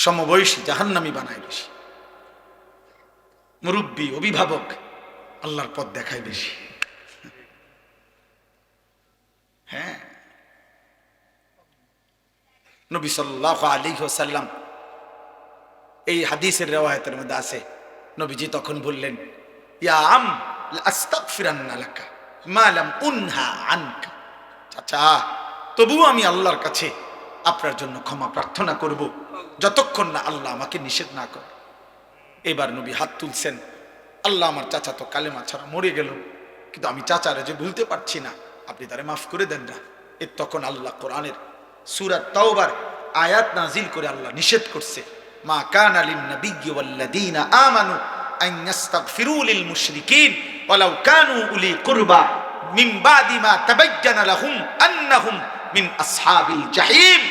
সমবয়সী জাহান্নামী বানায় বেশি, মুরব্বী অভিভাবক আল্লাহর পথ দেখায় বেশি। হ্যাঁ, নবী সাল্লাল্লাহু আলাইহি ওয়াসাল্লাম এই হাদিসের রিওয়ায়াতের মধ্যে আছে, নবীজি তখন বললেন, ইয়া আম লা আস্তাগফিরান্না লাকা মা লাম উনহা আনকা। চাচা, তবুও আমি আল্লাহর কাছে আপনার জন্য ক্ষমা প্রার্থনা করব যতক্ষণ না আল্লাহ আমাকে নিষেধ না করে। এবার নবী হাত তুলছেন, আল্লাহ আমার চাচা তো কালেমা ছাড়া মরে গেল, কিন্তু আমি চাচারে যে ভুলতে পারছি না, আপনি তারে মাফ করে দেন না। এর তখন আল্লাহ কোরআনের সূরা তাওবার আয়াত নাজিল করে আল্লাহ নিষেধ করছে, মা কানা লিন নাবিয়্যি ওয়াল্লাযীনা আমানু আন ইস্তাগফিরু লিল মুশরিকিন ওয়ালাউ কানু উলি কুরবা মিন বাদি মা তাবায়্যানা লাহুম আন্নাহুম মিন আসহাবিল জাহিম।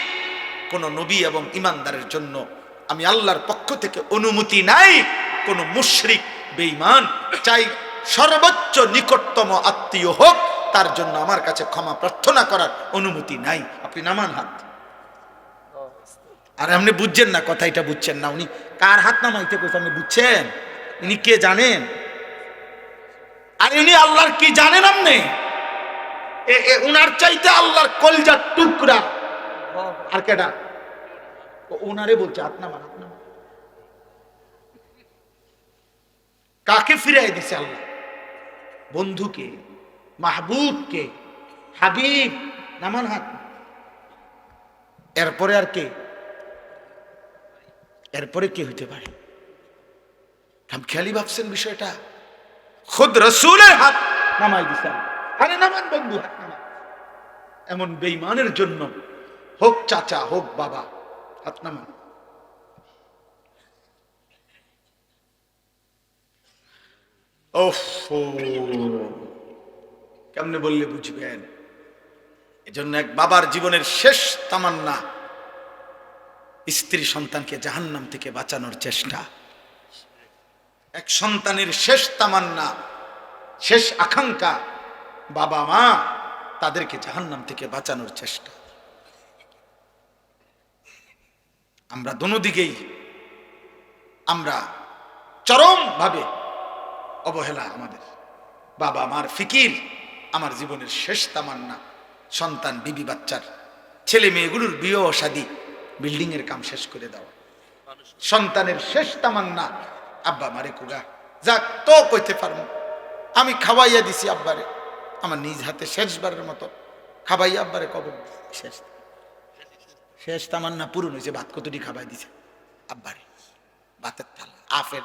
কোন নবী এবং ঈমানদারের জন্য আমি আল্লাহর পক্ষ থেকে অনুমতি নাই কোন মুশরিক বেঈমান, চাই সর্বোচ্চ নিকটতম আত্মীয় হোক, তার জন্য আমার কাছে ক্ষমা প্রার্থনা করার অনুমতি নাই। আপনি নামান হাত। আর আপনি বুঝছেন না, কথা এটা বুঝছেন না, উনি কার হাত নামাইতে কইছে আপনি বুঝছেন? উনি কে জানেন? আর উনি আল্লাহর কি জানেন? আপনি উনার চাইতে আল্লাহর কলজার টুকরা আর কেডা? ওনারে বলছে হাত নামান, হাত নামান। কাকে ফিরাই দিছে আল্লাহ? বন্ধুকে, মাহবুবকে, হাবিব। নামান হাত। এরপরে আর কে? এরপরে কে হইতে পারে? আমি খেয়ালি ভাবছেন বিষয়টা? খুদ রাসূলের হাত নামাই দিছেন। আরে নামান বন্ধু, হাত নামান। এমন বেঈমানের জন্য হোক চাচা হোক বাবা, হাত নামান। কেমনে বললে বুঝবেন? এজন্য এক বাবার জীবনের শেষ তামান্না স্ত্রী সন্তানকে জাহান্নাম থেকে বাঁচানোর চেষ্টা। এক সন্তানের শেষ তামান্না, শেষ আকাঙ্ক্ষা, বাবা মা তাদেরকে জাহান্নাম থেকে বাঁচানোর চেষ্টা। আমরা দোনোদিকেই আমরা চরম ভাবে অবহেলা। আমাদের বাবা মার ফিকির আমার জীবনের শেষ তামান্না। সন্তান, বিবি, বাচ্চার ছেলে মেয়েগুলোর বিয়ে শাদী, বিল্ডিং এর কাম শেষ করে দেওয়া। সন্তানের শেষ তামান্না আব্বা মারে কুগা যাক তো কইতে পারবো, আমি খাওয়াইয়া দিছি আব্বারে, আমার নিজ হাতে শেষবারের মতো খাওয়াইয়া আব্বারে কবর শেষ। শেষ তামান্না পূরণ হয়েছে। ভাত কতটি খাওয়াই দিছে আব্বারে, ভাতের থালা আফের।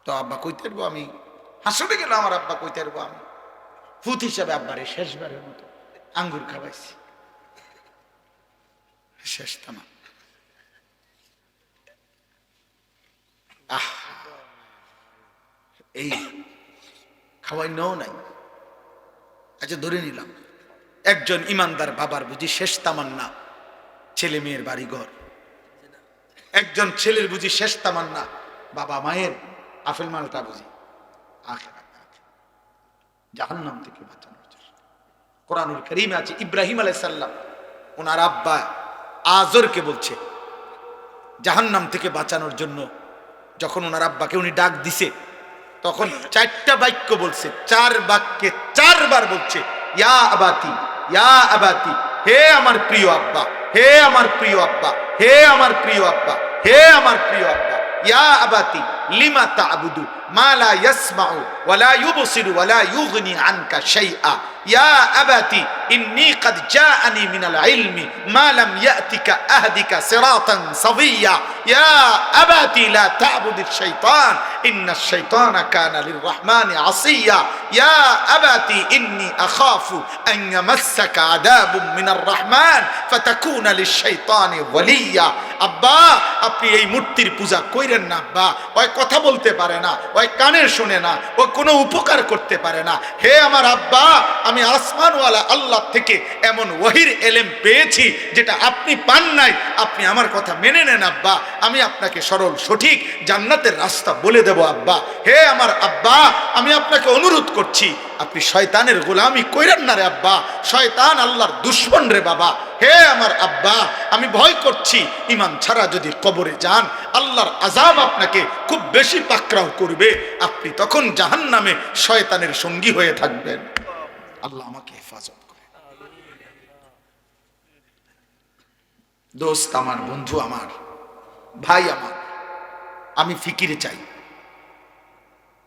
তো আব্বা কইতে পারবো, আমি হাসতে গেল আমার আব্বা কইতে পারবো, আমি ফুত হিসাবে আব্বারে শেষবারের মতো আঙ্গুর খাওয়াইছি। শেষ তামান্না। এই খাওয়াই নাও নাই। আচ্ছা ধরে নিলাম একজন ইমানদার বাবার বুঝি শেষ তামান্না ছেলে মেয়ের বাড়িঘর। একজন ছেলের বুঝি শেষ তামান্না বাবা মায়ের আফেল মালটা বুঝি আখিরাত, জাহান্নাম থেকে বাঁচানোর চেষ্টা। কোরআনুল কারীমে আছে ইব্রাহিম আলাইহিস সালাম ওনার আব্বা আজরকে বলছে জাহান্নাম থেকে বাঁচানোর জন্য। যখন ওনার আব্বাকে উনি ডাক দিছে তখন চারটা বাক্য বলছে, চার বাক্যে চারবার বলছে ইয়া আবাতি, ইয়া আবাতি, হে আমার প্রিয় আব্বা, হে আমার প্রিয় আব্বা, হে আমার প্রিয় আব্বা, হে আমার প্রিয় আব্বা। ইয়া আবাতি লিমা তা'বুদু মা লা ইয়াসমাউ ওয়া লা ইউবসিরু ওয়া লা ইউগনি আনকা শাইআ। ইয়া আবাতি ইন্নী ক্বাদ জাআনি মিনাল ইলমি মা লাম ইয়াতিকা আহদিকা সিরাতান সাবিয়্যা। ইয়া আবাতি লা তা'বুদিশ শাইতান ইন্নাশ শাইতানা কানা লিররহমানি আসিয়্যা। ইয়া আবাতি ইন্নী আখাফু আন ইয়ামাসসাকা আযাবুম মিনার রহমান ফাতাকুনা লিশ শাইতানি ওয়ালিয়্যা। আব্বা আপনি এই মূর্তির পূজা কইরেন না আব্বা, ওই কথা বলতে পারে না, ওই কানে শুনে না, ও কোনো উপকার করতে পারে না। হে আমার আব্বা, আমি আসমানওয়ালা আল্লাহ থেকে এমন ওয়াহির এলেম পেয়েছি যেটা আপনি পান নাই, আপনি আমার কথা মেনে নেন আব্বা, আমি আপনাকে সরল সঠিক জান্নাতের রাস্তা বলে দেব আব্বা। হে আমার আব্বা, আমি আপনাকে অনুরোধ করছি আপনি শয়তানের গোলামি কইরেন না রে আব্বা, শয়তান আল্লাহর দুশমন রে বাবা। হে আমার আব্বা, আমি ভয় করছি ঈমান ছাড়া যদি কবরে যান আল্লাহর আযাব আপনাকে খুব বেশি পাকড়াও করবে, আপনি তখন জাহান্নামে শয়তানের সঙ্গী হয়ে থাকবেন। আল্লাহ আমাকে হেফাজত করে। দোস্ত আমার, বন্ধু আমার, ভাই আমার, আমি ফিকিরে চাই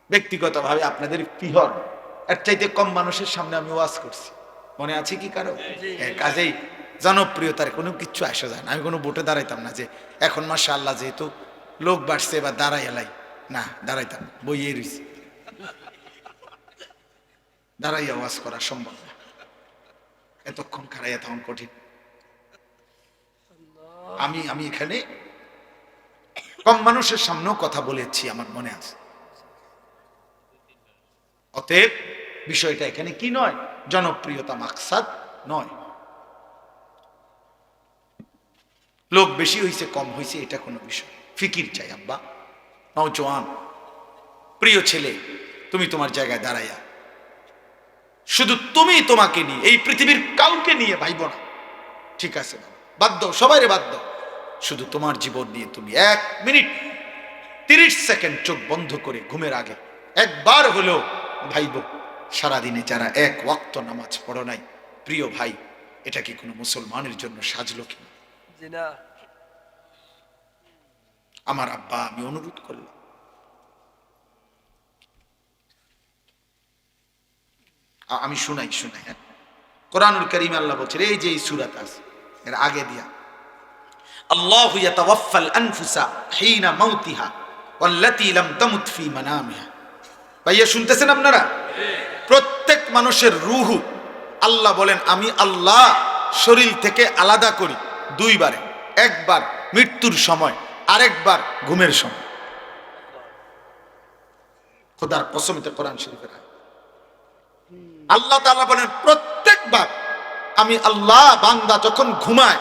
ব্যক্তিগতভাবে আপনাদের পিহর এর চাইতে কম মানুষের সামনে আমি ওয়াজ করছি, মনে আছে কি কারো? কাজেই জনপ্রিয়তার কোনো কিচ্ছু আসা যায় না। আমি কোনো ভোটে দাঁড়াইতাম না যে এখন মাশাআল্লাহ যেহেতু লোক বাড়ছে এবার দাঁড়াই এলাই, না দাঁড়াইতাম না, বইয়ে রয়েছি, দাঁড়াইয়া ওয়াজ করা সম্ভব না, এতক্ষণ খাড়াইয়া তখন কঠিন। আমি এখানে কম মানুষের সামনেও কথা বলেছি, আমার মনে আছে। অতএব বিষয়টা এখানে কি নয়, জনপ্রিয়তা মাকসাদ নয়, লোক বেশি হয়েছে কম হয়েছে এটা কোনো বিষয়। ফিকির চাই আব্বা, নওজোয়ান প্রিয় ছেলে, তুমি তোমার জায়গায় দাঁড়াইয়া শুধু তুমি তোমাকে নিয়ে, এই পৃথিবীর কাউকে নিয়ে ভাইব না, ঠিক আছে বাধ্য, সবাইরে বাধ্য, শুধু তোমার জীবন নিয়ে তুমি 1 মিনিট 30 সেকেন্ড চোখ বন্ধ করে ঘুমের আগে একবার হলেও ভাইব সারাদিনে যারা 1 ওয়াক্ত নামাজ পড়ো নাই, প্রিয় ভাই, এটা কি কোনো মুসলমানের জন্য সাজলো কিনা? আমার আব্বা, আমি অনুরোধ করলাম, আমি শুনাই হ্যাঁ, কোরআনুল কারীম আল্লাহ বলছে, এই যে এই সূরাত আছে এর আগে দিয়া, আল্লাহু ইয়াতাওয়াফাল আনফুসা হিনা মাউতিহা ওয়াল্লাতী লাম তামুত ফি মানামিহা। ভাইয়া শুনতেছেন আপনারা? প্রত্যেক মানুষের রূহ আল্লাহ বলেন আমি আল্লাহ শরীর থেকে আলাদা করি 2 বারে, একবার মৃত্যুর সময়, আরেকবার ঘুমের সময়। খোদার কসম, এটা কোরআন শরীফের আয়াত। আল্লাহ তাআলা বলেন প্রত্যেকবার আমি আল্লাহ, বান্দা যখন ঘুমায়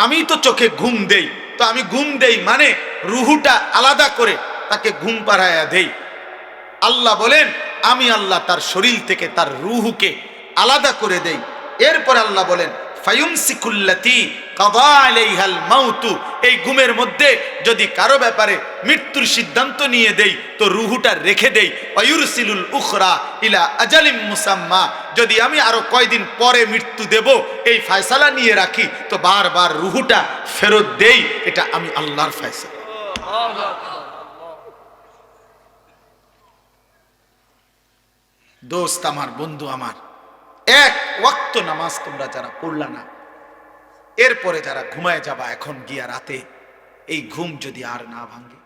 আমি তো চোখে ঘুম দেই, তো আমি ঘুম দেই মানে রুহুটা আলাদা করে তাকে ঘুম পাড়াইয়া দেই। আল্লাহ বলেন আমি আল্লাহ তার শরীর থেকে তার রুহুকে আলাদা করে দেই। এরপর আল্লাহ বলেন ফায়ুমসিকুল্লাতী কাযা আলাইহাল মাউতু, এই ঘুমের মধ্যে যদি কারো ব্যাপারে মৃত্যুর সিদ্ধান্ত নিয়ে দেই তো রুহুটা রেখে দেই। ওয়ায়ুরসিলুল উখরা ইলা আজালিম মুসাম্মা, যদি আমি আরো কয়দিন পরে মৃত্যু দেব এই ফয়সালা নিয়ে রাখি তো বারবার রুহুটা ফেরত দেই, এটা আমি আল্লাহর ফয়সালা। দোস্ত আমার, বন্ধু আমার, 1 ওয়াক্ত নামাজ তোমরা যারা পড়লা না, এরপরে যারা ঘুমায় যাবা এখন গিয়া রাতে, এই ঘুম যদি আর না ভাঙে,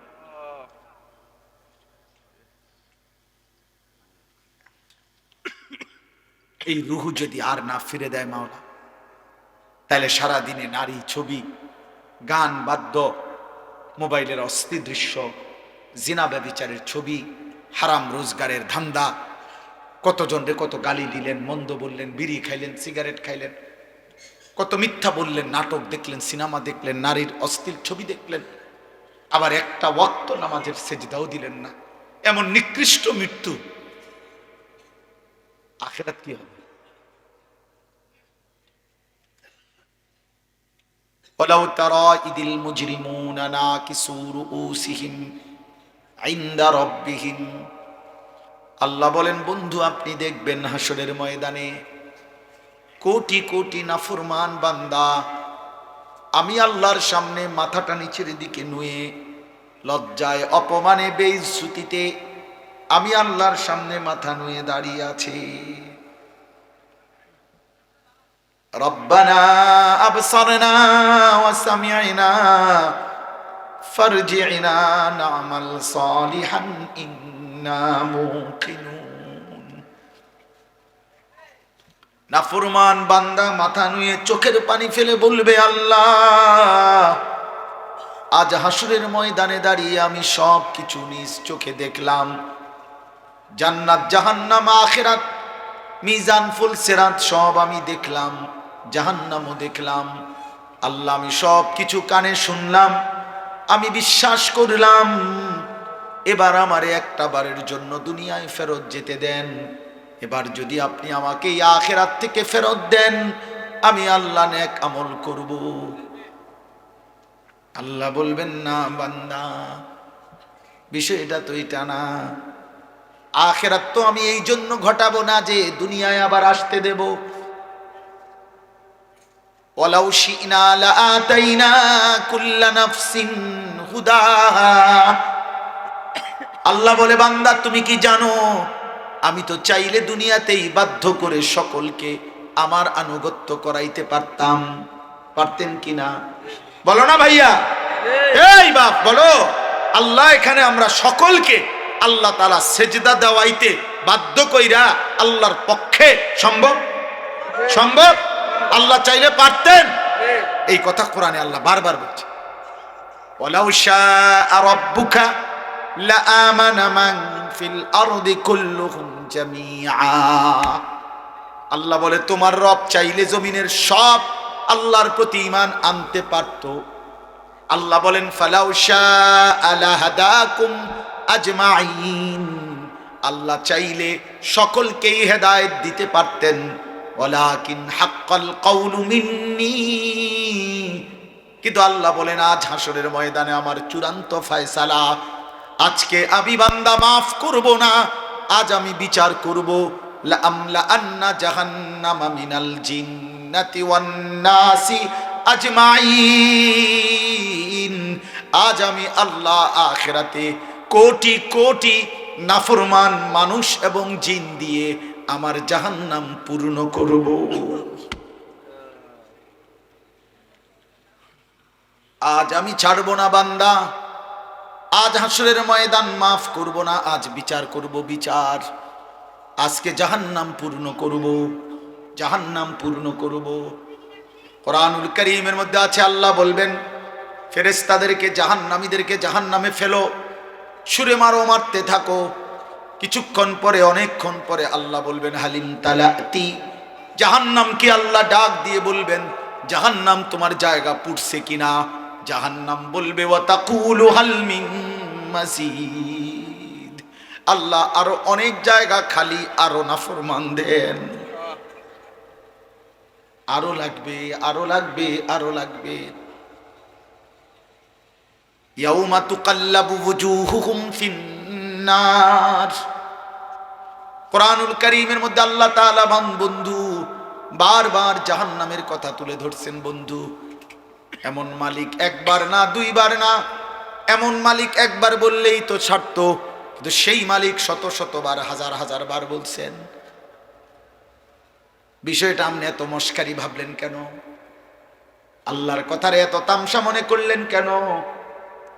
এই রুহু যদি আর না ফিরে দেয় মাওলা, তাহলে সারা দিনে নারী ছবি, গান বাদ্য, মোবাইলের অস্থির দৃশ্য, জিনা ব্যভিচারের ছবি, হারাম রোজগারের ধান্দা, কতজনরে কত গালি দিলেন, মন্দ বললেন, বিড়ি খাইলেন, সিগারেট খাইলেন, কত মিথ্যা বললেন, নাটক দেখলেন, সিনেমা দেখলেন, নারীর অশ্লীল ছবি দেখলেন, আবার একটা ওয়াক্ত নামাজের সেজদাও দিলেন না, এমন নিকৃষ্ট মৃত্যু, আখিরাত কি হবে? ওয়ালাউ তারা ইদিল মুজরিমুনা নাকিসু রুউসিহিম ইনদা রাব্বিহিম, আল্লাহ বলেন বন্ধু আপনি দেখবেন হাসরের ময়দানে কোটি কোটি নাফরমান বান্দা আমি আল্লাহর সামনে মাথাটা নিচের দিকে নুয়ে লজ্জায় অপমানে বেইজ্জতিতে আমি আল্লাহর সামনে মাথা নুয়ে দাঁড়িয়ে আছি। রব্বানা আবসারনা ওয়া সামি'না ফারজি'না না'মাল সালিহান ইন্না মুকিনুন। নাফরমান বান্দা মাথা নুয়ে চোখের পানি ফেলে বলবে আল্লাহ আজ হাসরের ময়দানে দাঁড়িয়ে আমি সব কিছু নিজ চোখে দেখলাম, জান্নাত জাহান্নাম আখিরাত মিজান ফুল সিরাত সব আমি দেখলাম, জাহান্নামও দেখলাম। আল্লাহ আমি সব কিছু কানে শুনলাম, আমি বিশ্বাস করলাম, এবার আমারে একটা বারের জন্য দুনিয়ায় ফেরত যেতে দেন। এবার যদি আপনি আমাকে এই আখিরাত থেকে ফেরত দেন আমি আল্লাহ নেক আমল করব। আল্লাহ বলবেন না বান্দা, বিষয়টা তো এটা না। আখিরাত তো আমি এই জন্য ঘটাবো না যে দুনিয়ায় আবার আসতে দেব। ওয়ালাউ শি'না লাআতাইনা কুল্লা নাফসিন হুদাহা। আল্লাহ বলে বান্দা তুমি কি জানো, আমি তো চাইলে দুনিয়াতেই বাধ্য করে সকলকে আমার আনুগত্য করাইতে পারতাম। পারতেন কিনা বলো না ভাইয়া? এই বাপ বলো। আল্লাহ এখানে আমরা সকলকে আল্লাহ তাআলা সেজদা দেওয়াইতে বাধ্য কইরা আল্লাহর পক্ষে সম্ভব? সম্ভব? আল্লাহ চাইলে পারতেন। এই কথা কোরআনে আল্লাহ বারবার বলছে, ওয়ালাউ শাআ রাব্বুকা লাআমানা মান ফিল আরদি কুল্লুহুম জামিআ। আল্লাহ বলে তোমার রব চাইলে জমিনের সব আল্লাহর প্রতি ঈমান আনতে পারতো। আল্লাহ বলেন ফালাউ শাআ লাহাদাকুম আজমাইন। আল্লাহ চাইলে সকলকেই হেদায়েত দিতে পারতেন, ওয়ালাকিন হাক্কাল কাউলু মিন্নি। কিন্তু আল্লাহ বলেন আজ হাসরের ময়দানে আমার চূড়ান্ত ফয়সালা, আজকে আমি বান্দা মাফ করব না, আজ আমি বিচার করব। লাআমলা আন্না জাহান্নামা মিনাল জিন্নাতি ওয়ান নাসি আজমাইন। আজ আমি আল্লাহ আখিরাতে কোটি কোটি নাফরমান মানুষ এবং জিন দিয়ে আমার জাহান্নাম পূর্ণ করব। আজ আমি ছাড়ব না বান্দা, আজ হাসরের ময়দান মাফ করব না, আজ বিচার করব। বিচার আজকে জাহান্নাম পূর্ণ করব, জাহান্নাম পূর্ণ করব। কোরআনুল কারীমের মধ্যে আছে আল্লাহ বলবেন ফেরেশতাদেরকে জাহান্নামীদেরকে জাহান্নামে ফেলো, ছুঁড়ে মারো, মারতে থাকো। কিছুক্ষণ পরে অনেকক্ষণ পরে আল্লাহ বলবেন হালিম তালাতি। জাহান্নামকে আল্লাহ ডাক দিয়ে বলবেন জাহান্নাম তোমার জায়গা পুড়ছে কিনা। জাহান্নাম বলবে ওয়া তাকুলু হাল মিন মাজিদ। আল্লাহ আরো অনেক জায়গা খালি, আরো নাফরমান দেন, আরো লাগবে, আরো লাগবে, আরো লাগবে। ইয়াউমা তুকাল্লাবু ওয়ুজুহুহুম ফিন্নার। কোরআনুল কারীমের মধ্যে আল্লাহ তাআলা বন্ধু বারবার জাহান্নামের কথা তুলে ধরছেন। বন্ধু এমন মালিক একবার না দুইবার না, এমন মালিক একবার বললেই তো ছাড়তো, কিন্তু সেই মালিক শত শতবার হাজার হাজার বার বলছেন। বিষয়টা আপনি এত মস্কারি ভাবলেন কেন? আল্লাহর কথারে এত তামসা মনে করলেন কেন?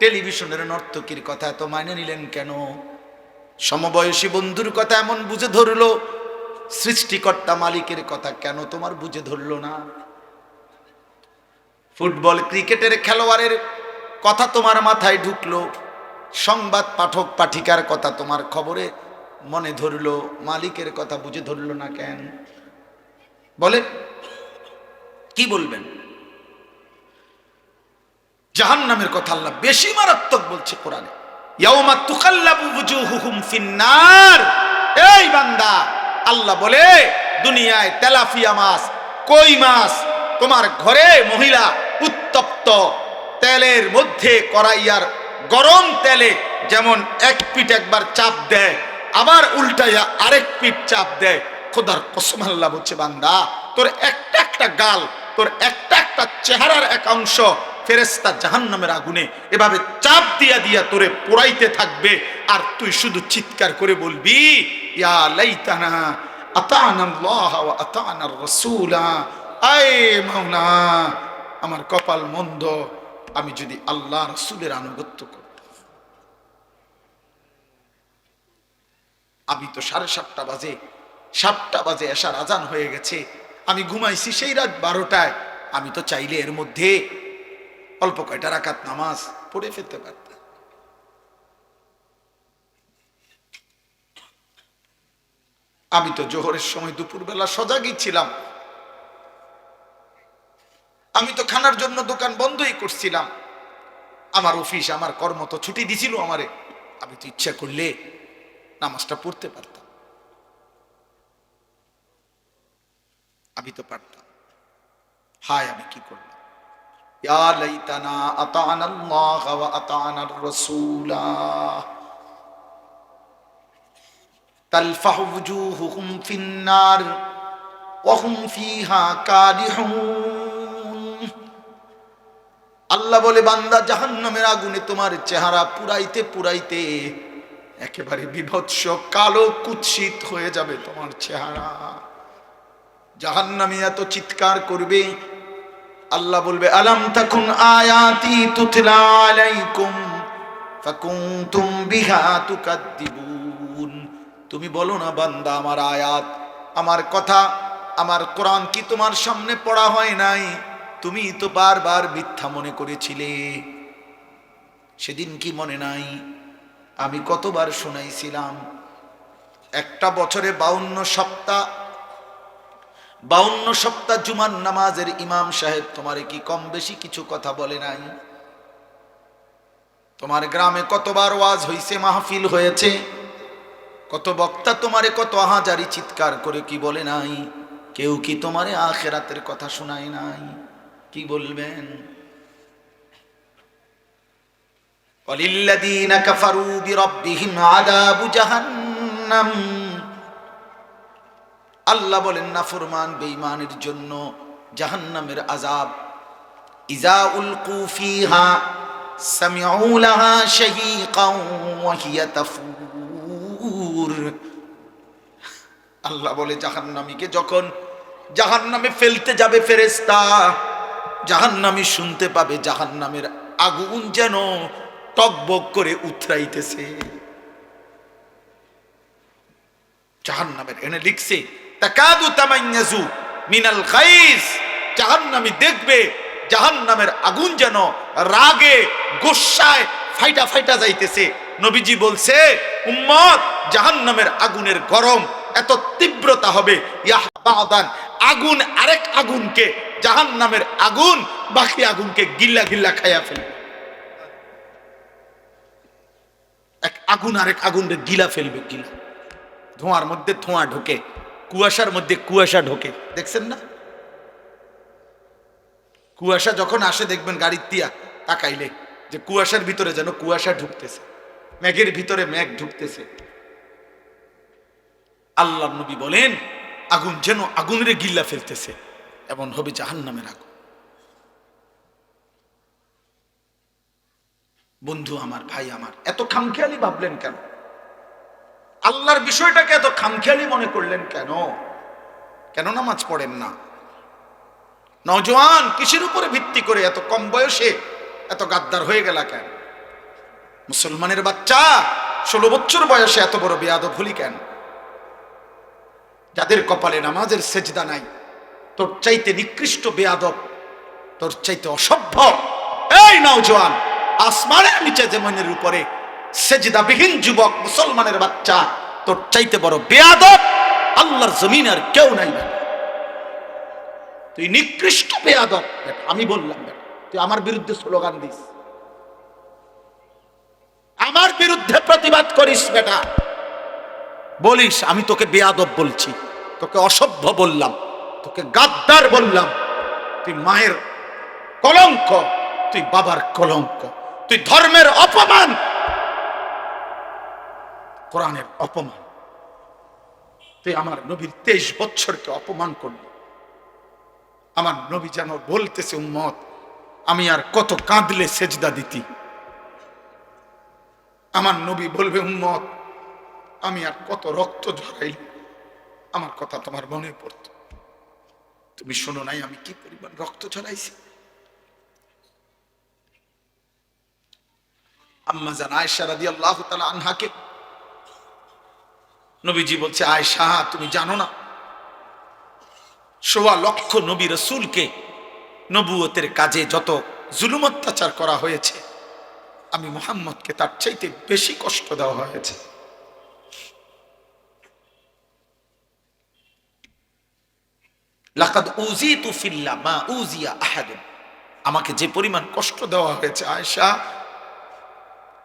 টেলিভিশনের নর্তকীর কথা এত মাইনে নিলেন কেন? সমবয়সী বন্ধুর কথা এমন বুঝে ধরলো, সৃষ্টিকর্তা মালিকের কথা কেন তোমার বুঝে ধরলো না? ফুটবল ক্রিকেটের খেলোয়াড়ের কথা তোমার মাথায় ঢুকলো, সংবাদ পাঠক পাঠিকার কথা তোমার খবরে মনে ধরলো, মালিকের কথা বুঝে ধরলো না কেন? বলে কি বলবেন? জাহান্নামের কথা আল্লাহ বেশি মারাত্মক বলছে কোরআনে, ইয়াউমা তুকাল্লাবু ওয়ুজুহুহুম ফিন্নার। এই বান্দা, আল্লাহ বলে দুনিয়ায় তেলাপিয়া মাছ, কই মাছ তোমার ঘরে মহিলা উত্তপ্ত তেলের মধ্যে কড়াইয়ার গরম তেলে যেমন এক পিঠ একবার চাপ দেয়, আবার উল্টাইয়া আরেক পিঠ চাপ দেয়। খোদার কসম আল্লাহ বলছে বান্দা, তোর একটা একটা গাল, তোর একটা একটা চেহারার এক অংশ ফেরেশতা জাহান্নামের আগুনে এভাবে চাপ দিয়া দিয়া তোরে পোড়াইতে থাকবে, আর তুই শুধু চিৎকার করে বলবি ইয়া লাইতানা আতানা আল্লাহ ওয়া আতানার রাসূলা। আয় মাওলা, আমার কপাল মন্দ, আমি যদি আল্লাহ রাসূলের আনুগত্য করতাম। আমি তো 7:30 বাজে, 7টা বাজে এশার আজান হয়ে গেছে, আমি ঘুমাইছি সেই রাত 12টায়। আমি তো চাইলে এর মধ্যে অল্প কয়টা রাকাত নামাজ পড়ে ফেলতে পারতাম। আমি তো জোহরের সময় দুপুরবেলা সজাগই ছিলাম, আমি তো খানার জন্য দোকান বন্ধই করছিলাম, আমার অফিস আমার কর্ম তো ছুটি দিছিল আমারে, আমি তো ইচ্ছা করলে নামাজটা পড়তে পারতাম, আমি তো পারতাম। হায় আমি কি করলাম, ইয়া লাইতানা আতানা আল্লাহ ওয়া আতানা আর-রাসূলা তালফাহু ওয়ুজুহুহুম ফিন-নার ওয়া হুম ফিহা কাদিহুন। আল্লাহ বলে, বান্দা জাহান্নামের আগুনে তোমার চেহারা পুরাইতে পুরাইতে একেবারে বিভৎস কালো কুৎসিত হয়ে যাবে তোমার চেহারা। জাহান্নামী এত চিৎকার করবে, আল্লাহ বলবে, আলাম তাকুন আয়াতি তুতলা আলাইকুম ফাকুনতুম বিহা তুকাদ্দিবুন। তুমি বলো না বান্দা, আমার আয়াত, আমার কথা, আমার কোরআন কি তোমার সামনে পড়া হয় নাই? তুমি তো বারবার মিথ্যা মনে করেছিলে। সেদিন কি মনে নাই আমি কতবার শোনাইছিলাম? একটা বছরে 52 সপ্তাহ জুমার নামাজের ইমাম সাহেব তোমারে কি কম বেশি কিছু কথা বলে নাই? তোমার গ্রামে কতবার ওয়াজ হইছে, মাহফিল হয়েছে, কত বক্তা তোমারে কত হাজারি চিৎকার করে কি বলে নাই? কেউ কি তোমারে আখিরাতের কথা শোনায় নাই? কি বলবেন? ওয়ালিল্লাযীনা কাফারু বিরাব্বিহিম আযাবু জাহান্নাম। আল্লাহ বলেন, নাফরমান বেঈমানের জন্য জাহান্নামের আযাব। ইযা উলকু ফিহা সামিউ লাহা শাহীকান ওয়া হিয়া তাফুর। আল্লাহ বলে, জাহান্নামীকে যখন জাহান্নামে ফেলতে যাবে ফেরেশতা, জাহান্নামী শুনতে পাবে জাহান্নামের আগুন যেন টকবক করে উতরাইতেছে। জাহান্নামের এনে লিখছে, তাকাদু তামাইয়াজু মিনাল গাইজ। জাহান্নামী দেখবে জাহান্নামের আগুন যেন রাগে গোসায় ফাইটা ফাইটা যাইতেছে। নবীজি বলছে, উম্মত, জাহান্নামের আগুনের গরম এত তীব্রতা হবে, ইয়াহবাদান, আগুন আরেক আগুনকে, জাহান্নামের আগুন বাকি আগুনকে গিল্লা গিল্লা খাইয়া ফেলবে। এক আগুন আরেক আগুনকে গিলা ফেলবে, গিলা। ধোঁয়ার মধ্যে ধোঁয়া ঢোকে, কুয়াশার মধ্যে কুয়াশা ঢোকে, দেখছেন না? কুয়াশা যখন আসে দেখবেন গাড়ির তিয়া তাকাইলে যে কুয়াশার ভিতরে যেন কুয়াশা ঢুকতেছে, মেঘের ভিতরে মেঘ ঢুকতেছে। আল্লাহ নবী বলেন, আগুন যেন আগুনের গিল্লা ফেলতেছে, এমন হবে জাহান্নামের আগুন। বন্ধু আমার, ভাই আমার, এত খামখেয়ালি ভাবলেন কেন? আল্লাহর বিষয়টাকে এত খামখেয়ালি মনে করলেন কেন? কেন নামাজ পড়েন না? নওজোয়ান, কিসের উপরে ভিত্তি করে এত কম বয়সে এত গাদ্দার হয়ে গেল কেন? মুসলমানের বাচ্চা 16 বছর বয়সে এত বড় বেয়াদব হলি কেন? যাদের কপালে নামাজের সেজদা নাই, তোর চাইতে নিকৃষ্ট বেয়াদব, তোর চাইতে অসভ্য এই নওজোয়ান, আসমানের নিচে জমিনের উপরে সেজদাবিহীন যুবক মুসলমানের বাচ্চা, তোর চাইতে বড় বেয়াদব আল্লাহর জমিন আর কেউ নাই। তুই নিকৃষ্ট বেয়াদব। আমি বললাম, তুই আমার বিরুদ্ধে স্লোগান দিস, আমার বিরুদ্ধে প্রতিবাদ করিস, বেটা বলিস আমি তোকে বেয়াদব বলছি, তোকে অসভ্য বললাম, তোকে গাদ্দার বললাম, তুই মায়ের কলঙ্ক, তুই বাবার কলঙ্ক, তুই ধর্মের অপমান, কোরআনের অপমান, তুই আমার নবীর 23 বছরকে অপমান করলি। আমার নবী যেন বলতেছে, উম্মত, আমি আর কত কাঁদলে সেজদা দিতি। আমার নবী বলবে, উম্মত, আমি আর কত রক্ত ঝরাইলি, আমার কথা তোমার মনে পড়ত। তুমি শোনো নাই আমি কি পরিমাণ রক্ত ঝরাইছি। আম্মা জান আয়েশা রাদিয়াল্লাহু তাআলা আনহাকে নবীজি বলছে, আয়েশা, তুমি জানো না 1.25 লক্ষ নবী রাসূলকে নবুয়তের কাজে যত জুলুম অত্যাচার করা হয়েছে, আমি মুহাম্মদকে তার চাইতে বেশি কষ্ট দেওয়া হয়েছে। লাকাদ উযিতু ফিল্লাহ মা উযিয়া আহাদুন, আমাকে যে পরিমাণ কষ্ট দেওয়া হয়েছে আয়েশা,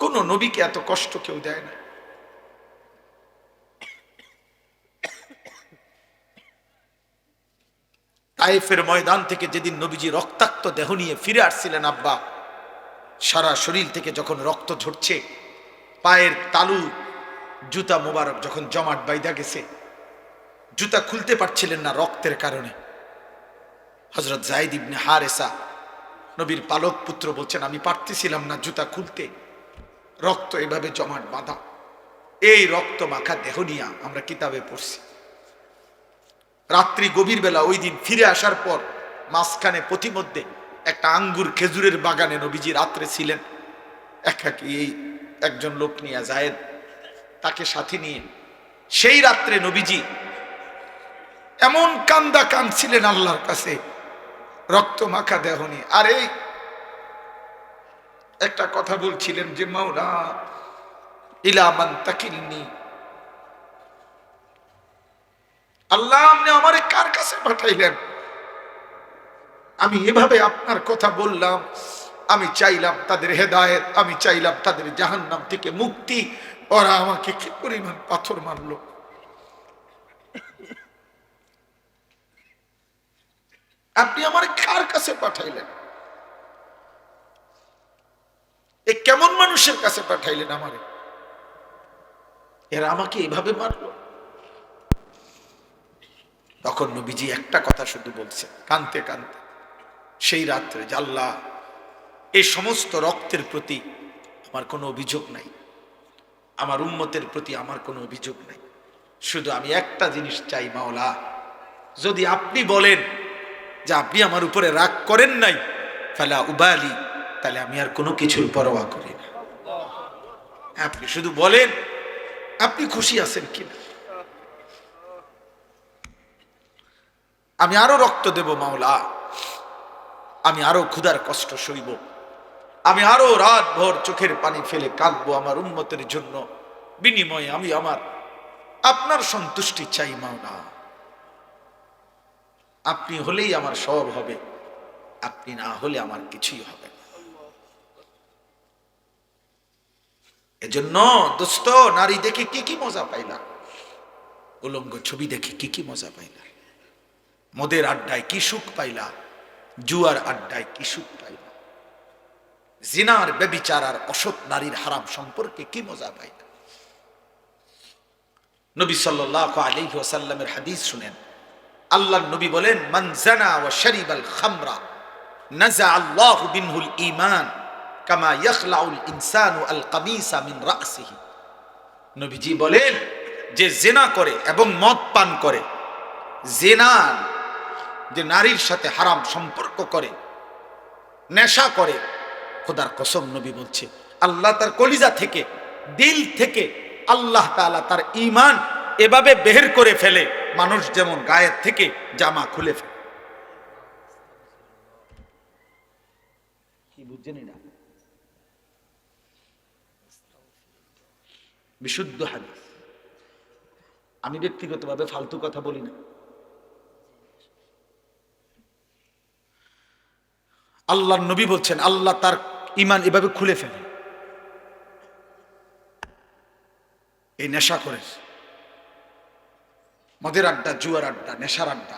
কোন নবীকে এত কষ্ট কেউ দেয় না। তায়েফের ময়দান থেকে যেদিন নবীজি রক্তাক্ত দেহ নিয়ে ফিরে আসছিলেন আব্বা, সারা শরীর থেকে যখন রক্ত ঝরছে, পায়ের তালু জুতা মোবারক যখন জমাট বাইদা গেছে, জুতা খুলতে পারছিলেন না রক্তের কারণে, হযরত যায়েদ ইবনে হারেসা নবীর পালক পুত্র বলছেন, আমি পারতেছিলাম না জুতা খুলতে, রক্ত এভাবে জমাট বাঁধা। এই রক্ত মাখা দেহ নিয়ে আমরা কিতাবে পড়ছি। রাত্রি গভীর বেলা ওই দিন ফিরে আসার পর মাঝখানে পথিমধ্যে একটা আঙ্গুর খেজুরের বাগানে নবীজি রাত্রে ছিলেন একাকী, এই একজন লোক নিয়ে যায়েদ তাকে সাথে নিয়ে। সেই রাত্রে নবীজি এমন কান্দা কাঁদছিলেন আল্লাহর কাছে রক্ত মাখা দেহ নিয়ে। আর এই একটা কথা বলছিলেন যে মাওলা ইলা মান তাকিলনি, আল্লাহ আপনি আমারে কার কাছে পাঠাইলেন? আমি এভাবে আপনার কথা বললাম, আমি চাইলাম তাদের হেদায়েত, আমি চাইলাম তাদের জাহান্নাম থেকে মুক্তি, ওরা আমাকে কি পরিমাণ পাথর মারলো। আপনি আমার কার কাছে পাঠাইলেন? এ কেমন মানুষের কাছে পাঠাইলেন আমারে? এরা আমাকে এভাবে মারলো। তখন নবীজি একটা কথা শুধু বলছে কাঁদতে কাঁদতে সেই রাত্রে, যে আল্লাহ এই সমস্ত রক্তের প্রতি আমার কোনো অভিযোগ নাই, আমার উম্মতের প্রতি আমার কোনো অভিযোগ নাই, শুধু আমি একটা জিনিস চাই মাওলা, যদি আপনি বলেন যে আপনি আমার উপরে রাগ করেন নাই, ফালা উবালি, তাহলে আমি আর কোনো কিছুর পরোয়া করি না। আপনি শুধু বলেন আপনি খুশি আছেন কিনা, আমি আরো রক্ত দেব মাওলা, আমি আরো ক্ষুধার কষ্ট সইব, আমি আরো রাত ভর চোখের পানি ফেলে কাঁদবো আমার উম্মতের জন্য, বিনিময়ে আমি আমার আপনার সন্তুষ্টি চাই মাওলা। আপনি হলেই আমার সব হবে, আপনি না হলে আমার কিছুই হবে না। এজন্য দোস্ত, নারী দেখে কি কি মজা পাইলা, উলঙ্গ ছবি দেখে কি কি মজা পাইলা, মদের আড্ডায় কি সুখ পাইলা, জুয়ার আড্ডায় কি সুখ পাইলা, জিনার ব্যভিচার আর অসৎ নারীর হারাম সম্পর্কে কি মজা পাইলা। নবী সাল্লাল্লাহু আলাইহি ওয়াসাল্লামের হাদিস শুনেন, আল্লাহর নবী বলেন, মান জানা ওয়া শারিবাল খামরা নাযা আল্লাহু বিনহুল ঈমান কামা ইয়াখলাউল ইনসানু আল কামিসা মিন রাসিহি। নবীজি বলেন, যে জিনা করে এবং মদ পান করে, জিনা যে নারীর সাথে হারাম সম্পর্ক করে, নেশা করে, খোদার কসম নবী বলছে আল্লাহ তার কলিজা থেকে, দিল থেকে আল্লাহ তাআলা তার ঈমান এভাবে বের করে ফেলে, মানুষ যেমন গায়ের থেকে জামা খুলে ফেলে। কি বুঝছেন? না বিশুদ্ধ হাদিস। আমি ব্যক্তিগতভাবে ফালতু কথা বলি না। আল্লাহর নবী বলছেন আল্লাহ তার ঈমান এভাবে খুলে ফেলে। এই নেশা করে, মদের আড্ডা, জুয়ার আড্ডা, নেশার আড্ডা,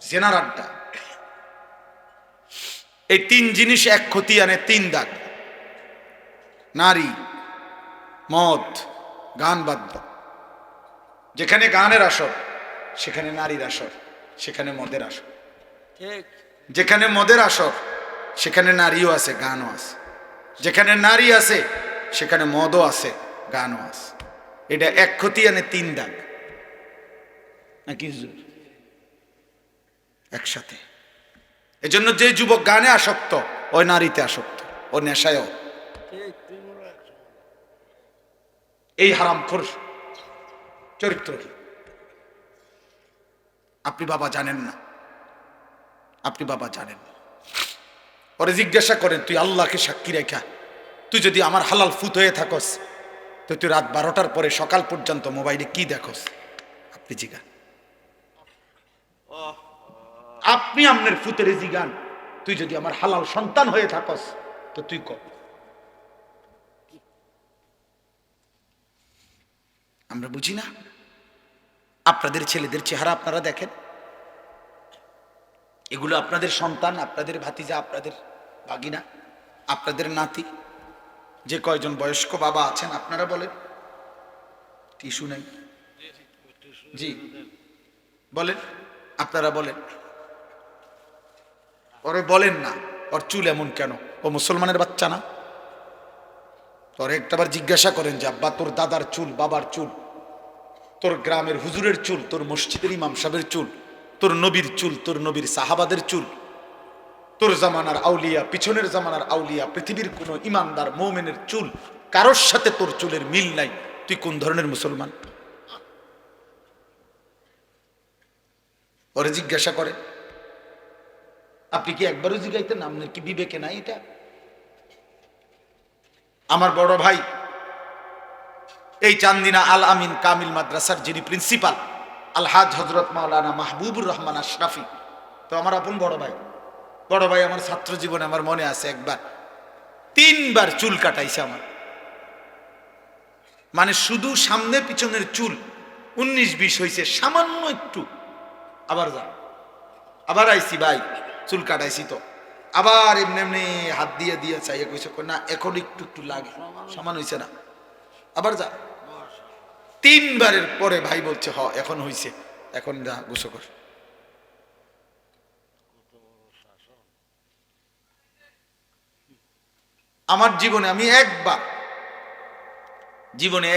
জেনার আড্ডা, এই তিন জিনিস এক ক্ষতি আনে, তিন দাগ। নারী, মদ, গান বাদ্য। যেখানে গানের আসর সেখানে নারীর আসর, সেখানে মদের আসর। যেখানে মদের আসর সেখানে নারীও আছে, গানও আছে। যেখানে নারী আছে সেখানে মদও আছে, গানও আছে। এটা এক ক্ষতি আনে, তিন দাগ নাকি একসাথে। এজন্য যে যুবক গানে আসক্ত, ওই নারীতে আসক্ত, ও নেশায়ও। এই হারামখোর চরিত্র কি? আপনি বাবা জানেন না, আপনি বাবা জানেন না। ওরে জিজ্ঞাসা করেন, তুই আল্লাহকে সাক্ষী রেখা, তুই যদি আমার হালাল ফুত হয়ে থাকস, তো তুই রাত 12টার পরে সকাল পর্যন্ত মোবাইলে কি দেখস? আপনি জিগান, আপনি আপনার ফুতের জিগান, তুই যদি আমার হালাল সন্তান হয়ে থাকস, তো তুই কর। আমরা বুঝি না? আপনাদের ছেলেদের চেহারা আপনারা দেখেন, এগুলো আপনাদের সন্তান, আপনাদের ভাতিজা, আপনাদের ভাগিনা, আপনাদের নাতি। যে কয়জন বয়স্ক বাবা আছেন আপনারা বলেন। টিস্যু নাই? জি বলেন, আপনারা বলেন। ওরে বলেন না, ওর চুল এমন কেন? ও মুসলমানের বাচ্চা না? তোর একটাবার জিজ্ঞাসা করেন যে আব্বা তোর দাদার চুল, বাবার চুল, তোর গ্রামের হুজুরের চুল, তোর মসজিদের ইমাম সাহেবের চুল, তোর নবীর চুল, তোর নবীর সাহাবাদের চুল, তোর জামানার আউলিয়া, পিছনের জামানার আউলিয়া, পৃথিবীর কোন ইমানদার মুমিনের চুল, কারোর সাথে তোর চুলের মিল নাই। তুই কোন ধরনের মুসলমান? ওরে জিজ্ঞাসা করে। আপনি কি একবারও জিজ্ঞাইতেন? আপনার কি বিবেকে নাই এটা? আমার বড় ভাই এই চান্দিনা আল আমিন কামিল মাদ্রাসার যিনি প্রিন্সিপাল, আলহাজ হজরত মাওলানা মাহবুবুর রহমান আশরাফি, তো আমার আপন বড় ভাই। বড় ভাই আমার ছাত্র জীবনে আমার মনে আছে একবার 3 বার চুল কাটাইছে আমার। মানে শুধু সামনে পিছনের চুল 19-20 হয়েছে, সামান্য একটু। আবার যা, আবার আইছি ভাই, চুল কাটাইছি তো। আবার এমনি এমনি হাত দিয়ে দিয়ে চাইয়া কইছে না এখন একটু একটু লাগে, সামান হয়েছে না। আবার যা, 3 বারের পরে ভাই বলছে হ এখন হইছে, এখন যা গোসল কর। আমার জীবনে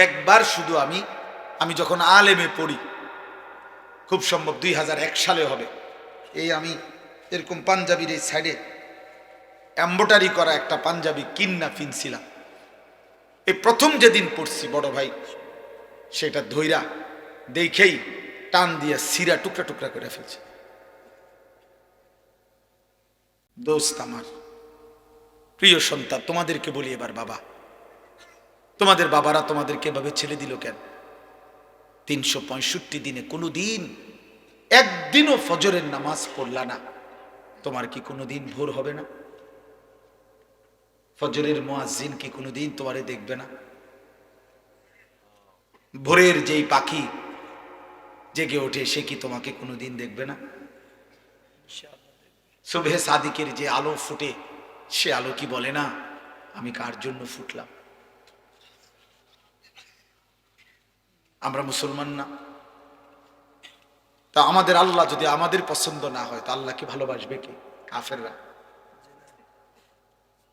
একবার শুধু আমি যখন আলেমে পড়ি, খুব সম্ভব 2001 সালে হবে, এই আমি এরকম পাঞ্জাবির এই সাইডে এম্বোটারি করা একটা পাঞ্জাবি কিন্না ফিনছিলাম। এই প্রথম যেদিন পড়ছি বড় ভাই, সেটা ধইরা দেখেই টান দিয়ে সিরা টুকরা টুকরা করে ফেলছে। দোস্ত আমার, প্রিয় সন্তান, তোমাদেরকে বলি এবার বাবা, তোমাদের বাবারা তোমাদেরকে এভাবে ছেড়ে দিল কেন? 365 দিনে কোনো দিন একদিনও ফজরের নামাজ পড়লা না, তোমার কি কোনোদিন ভোর হবে না? ফজরের মুয়াজ্জিন কি কোনোদিন তোমারে দেখবে না? ভোরের যেই পাখি জেগে ওঠে সে কি তোমাকে কোনোদিন দেখবে না? সুবহে সাদিকের যে আলো ফুটে, সে আলো কি বলে না আমি কার জন্য ফুটলাম? আমরা মুসলমান না? তা আমাদের আল্লাহ যদি আমাদের পছন্দ না হয়, তা আল্লাহকে ভালোবাসবে কে? কাফেররা।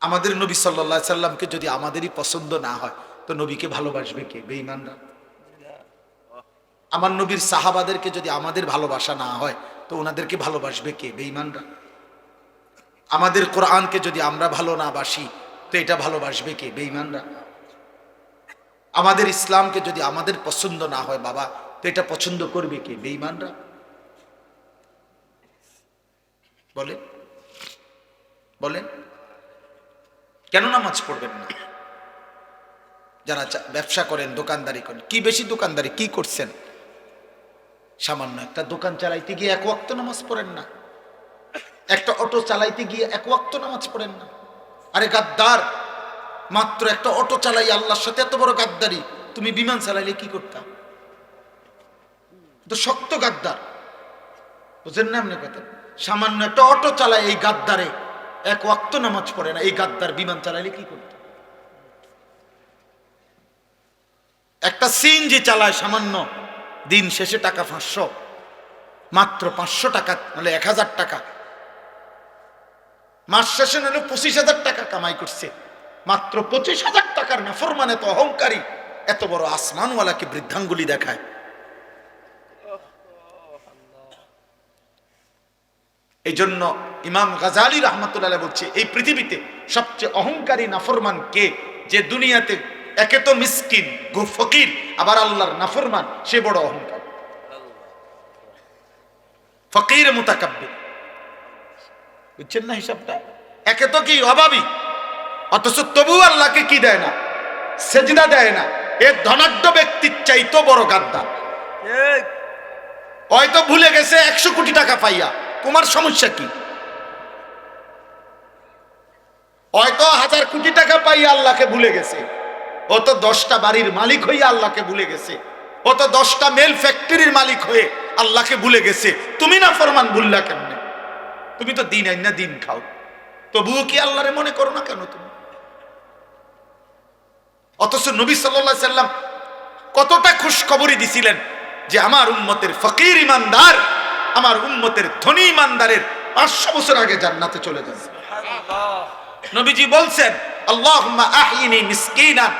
আমাদের নবী সাল্লাল্লাহু আলাইহি সাল্লামকে যদি আমাদেরই পছন্দ না হয়, তো নবীকে ভালোবাসবে কে? বেঈমানরা। আমার নবীর সাহাবাদেরকে যদি আমাদের ভালোবাসা না হয়, তো ওনাদেরকে ভালোবাসবে কে? বেঈমানরা। আমাদের কোরআনকে যদি আমরা ভালো না বাসি, তো এটা ভালোবাসবে কে? বেঈমানরা। আমাদের ইসলামকে যদি আমাদের পছন্দ না হয় বাবা, তো এটা পছন্দ করবে কে? বেঈমানরা। বলেন বলেন, কেন নামাজ পড়বেন না? যারা ব্যবসা করেন, দোকানদারি করেন, কি বেশি দোকানদারি কি করছেন? সামান্য একটা দোকান চালাইতে গিয়ে 1 ওয়াক্ত নামাজ পড়েন না, একটা অটো চালাইতে গিয়ে 1 ওয়াক্ত নামাজ পড়েন না। আরে গাদ্দার, মাত্র একটা অটো চালাই আল্লাহর সাথে এত বড় গাদ্দারি, তুমি বিমান চালাইলে কি করতা? তো শক্ত গাদ্দার, বুঝেন না এমনি কথা? সামান্য একটা অটো চালায় এই গাদ্দারে 1 ওয়াক্ত নামাজ পড়ে না, এই গাদ্দার বিমান চালাইলে কি করত? একটা সিএনজি চালায় সামান্য, দিন শেষে টাকা 500, মাত্র 500 টাকা নাহলে 1000 টাকা, মাস শেষে নাহলে 25,000 টাকা কামাই করছে। মাত্র 25,000 টাকার নাফরমান এত অহংকারী, এত বড় আসমানওয়ালাকে বৃদ্ধাঙ্গুলি দেখায়। এই জন্য ইমাম গাজালি রাহমাতুল্লাহ বলছে, এই পৃথিবীতে সবচেয়ে অহংকারী নাফরমান কে? যে দুনিয়াতে একে তো মিসকিন ফকির, আবার আল্লাহর নাফরমান, সে বড় অহংকার। ফকির মুতাকাব্বির, বুঝছেন না হিসাবটা? একে তো কি অভাবী, অথচ তবু আল্লাহকে কি দেয় না? সেজদা দেয় না। এ ধনাঢ্য ব্যক্তির চাইতো বড় গাদ্দার। হয়তো ভুলে গেছে 100 কোটি টাকা পাইয়া, তোমার সমস্যা কি? হয়তো 1000 কোটি টাকা পাইয়া আল্লাহকে ভুলে গেছে, ও তো 10টা বাড়ির মালিক হইয়া আল্লাহকে ভুলে গেছে, ও তো 10টা মেল ফ্যাক্টরির মালিক হয়ে আল্লাহকে ভুলে গেছে। তুমি না ফরমান ভুললা কেমনে? তুমি তো দিন আইন না দিন খাও, তবুও কি আল্লাহরে মনে করো না কেন তুমি? অথচ নবী সাল্লাল্লাহু আলাইহি সাল্লাম কতটা খুশখবরি দিছিলেন যে আমার উম্মতের ফকির ইমানদার, আমার উম্মতের ধনী ইমানদারের 500 বছর আগে জান্নাতে চলে যাবে। সুবহানাল্লাহ। নবীজি বলছেন আল্লাহুম্মা আহইনি মিসকিনান,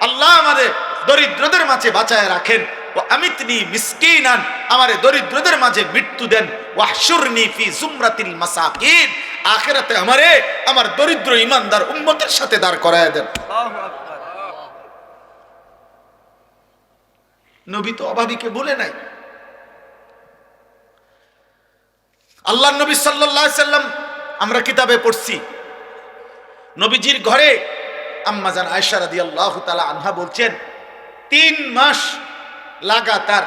আল্লাহ আমাদের দরিদ্রদের মাঝে বাঁচায় রাখেন, ওয়া আমিতনি মিসকিনান, আমারে দরিদ্রদের মাঝে মৃত্যু দেন, ওয়াহশুরনি ফি জুমরাতিল মাসাকিন, আখিরাতে আমারে আমার দরিদ্র ইমানদার উম্মতের সাথে দাঁড় করায় দেন। আল্লাহু আকবার। নবী তো অভাবীকে বলে নাই। আল্লাহর নবী সাল্লাল্লাহু আলাইহি সাল্লাম আমরা কিতাবে পড়ছি, নবীজির ঘরে আম্মা জান আয়েশা রাদিয়াল্লাহু তাআলা আনহা বলছেন 3 মাস লাগাতার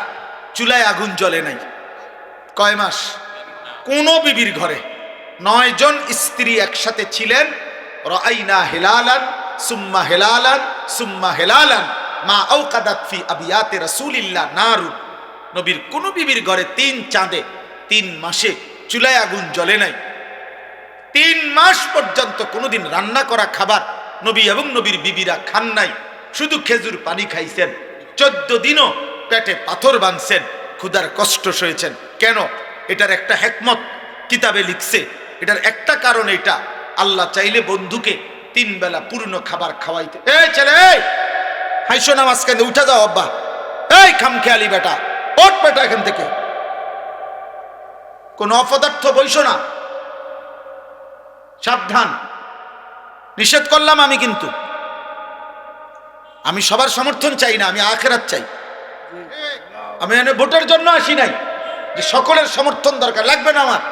চুলায় আগুন জ্বলে নাই। কয় মাস? কোন বিবির ঘরে 9 জন স্ত্রী একসাথে ছিলেন। রাআইনা হিলালান সুম্মা হিলালান সুম্মা হিলালান মা আওকাদাত ফি আবিয়াতি রাসূলিল্লাহ নারুন, নবীর কোন বিবির ঘরে 3 চাঁদে 3 মাসে চুলায় আগুন জ্বলে নাই। 3 মাস পর্যন্ত কোনোদিন রান্না করা খাবার নবী এবং নবীর বিবিরা খান নাই, শুধু খেজুর পানি খাইছেন। 14 দিনও পেটে পাথর বাঁধছেন, ক্ষুধার কষ্ট সয়েছেন। কেন? এটার একটা হিকমত কিতাবে লিখছে। এটার একটা কারণ এটা, আল্লাহ চাইলে বন্ধুকে 3 বেলা পূর্ণ খাবার খাওয়াইতে। এই ছেলে, এই হাইশো না মাঝখানে উঠে যাও আব্বা, এই খামখেয়ালি বেটা, ওঠ বেটা এখান থেকে, কোন অপদার্থ বইসো না, সাবধান, নিষেধ করলাম আমি। কিন্তু আমি সবার সমর্থন চাই না, আমি আখিরাত চাই। আমি এখানে ভোটের জন্য আসি নাই যে সকলের সমর্থন দরকার, লাগবে না আমার।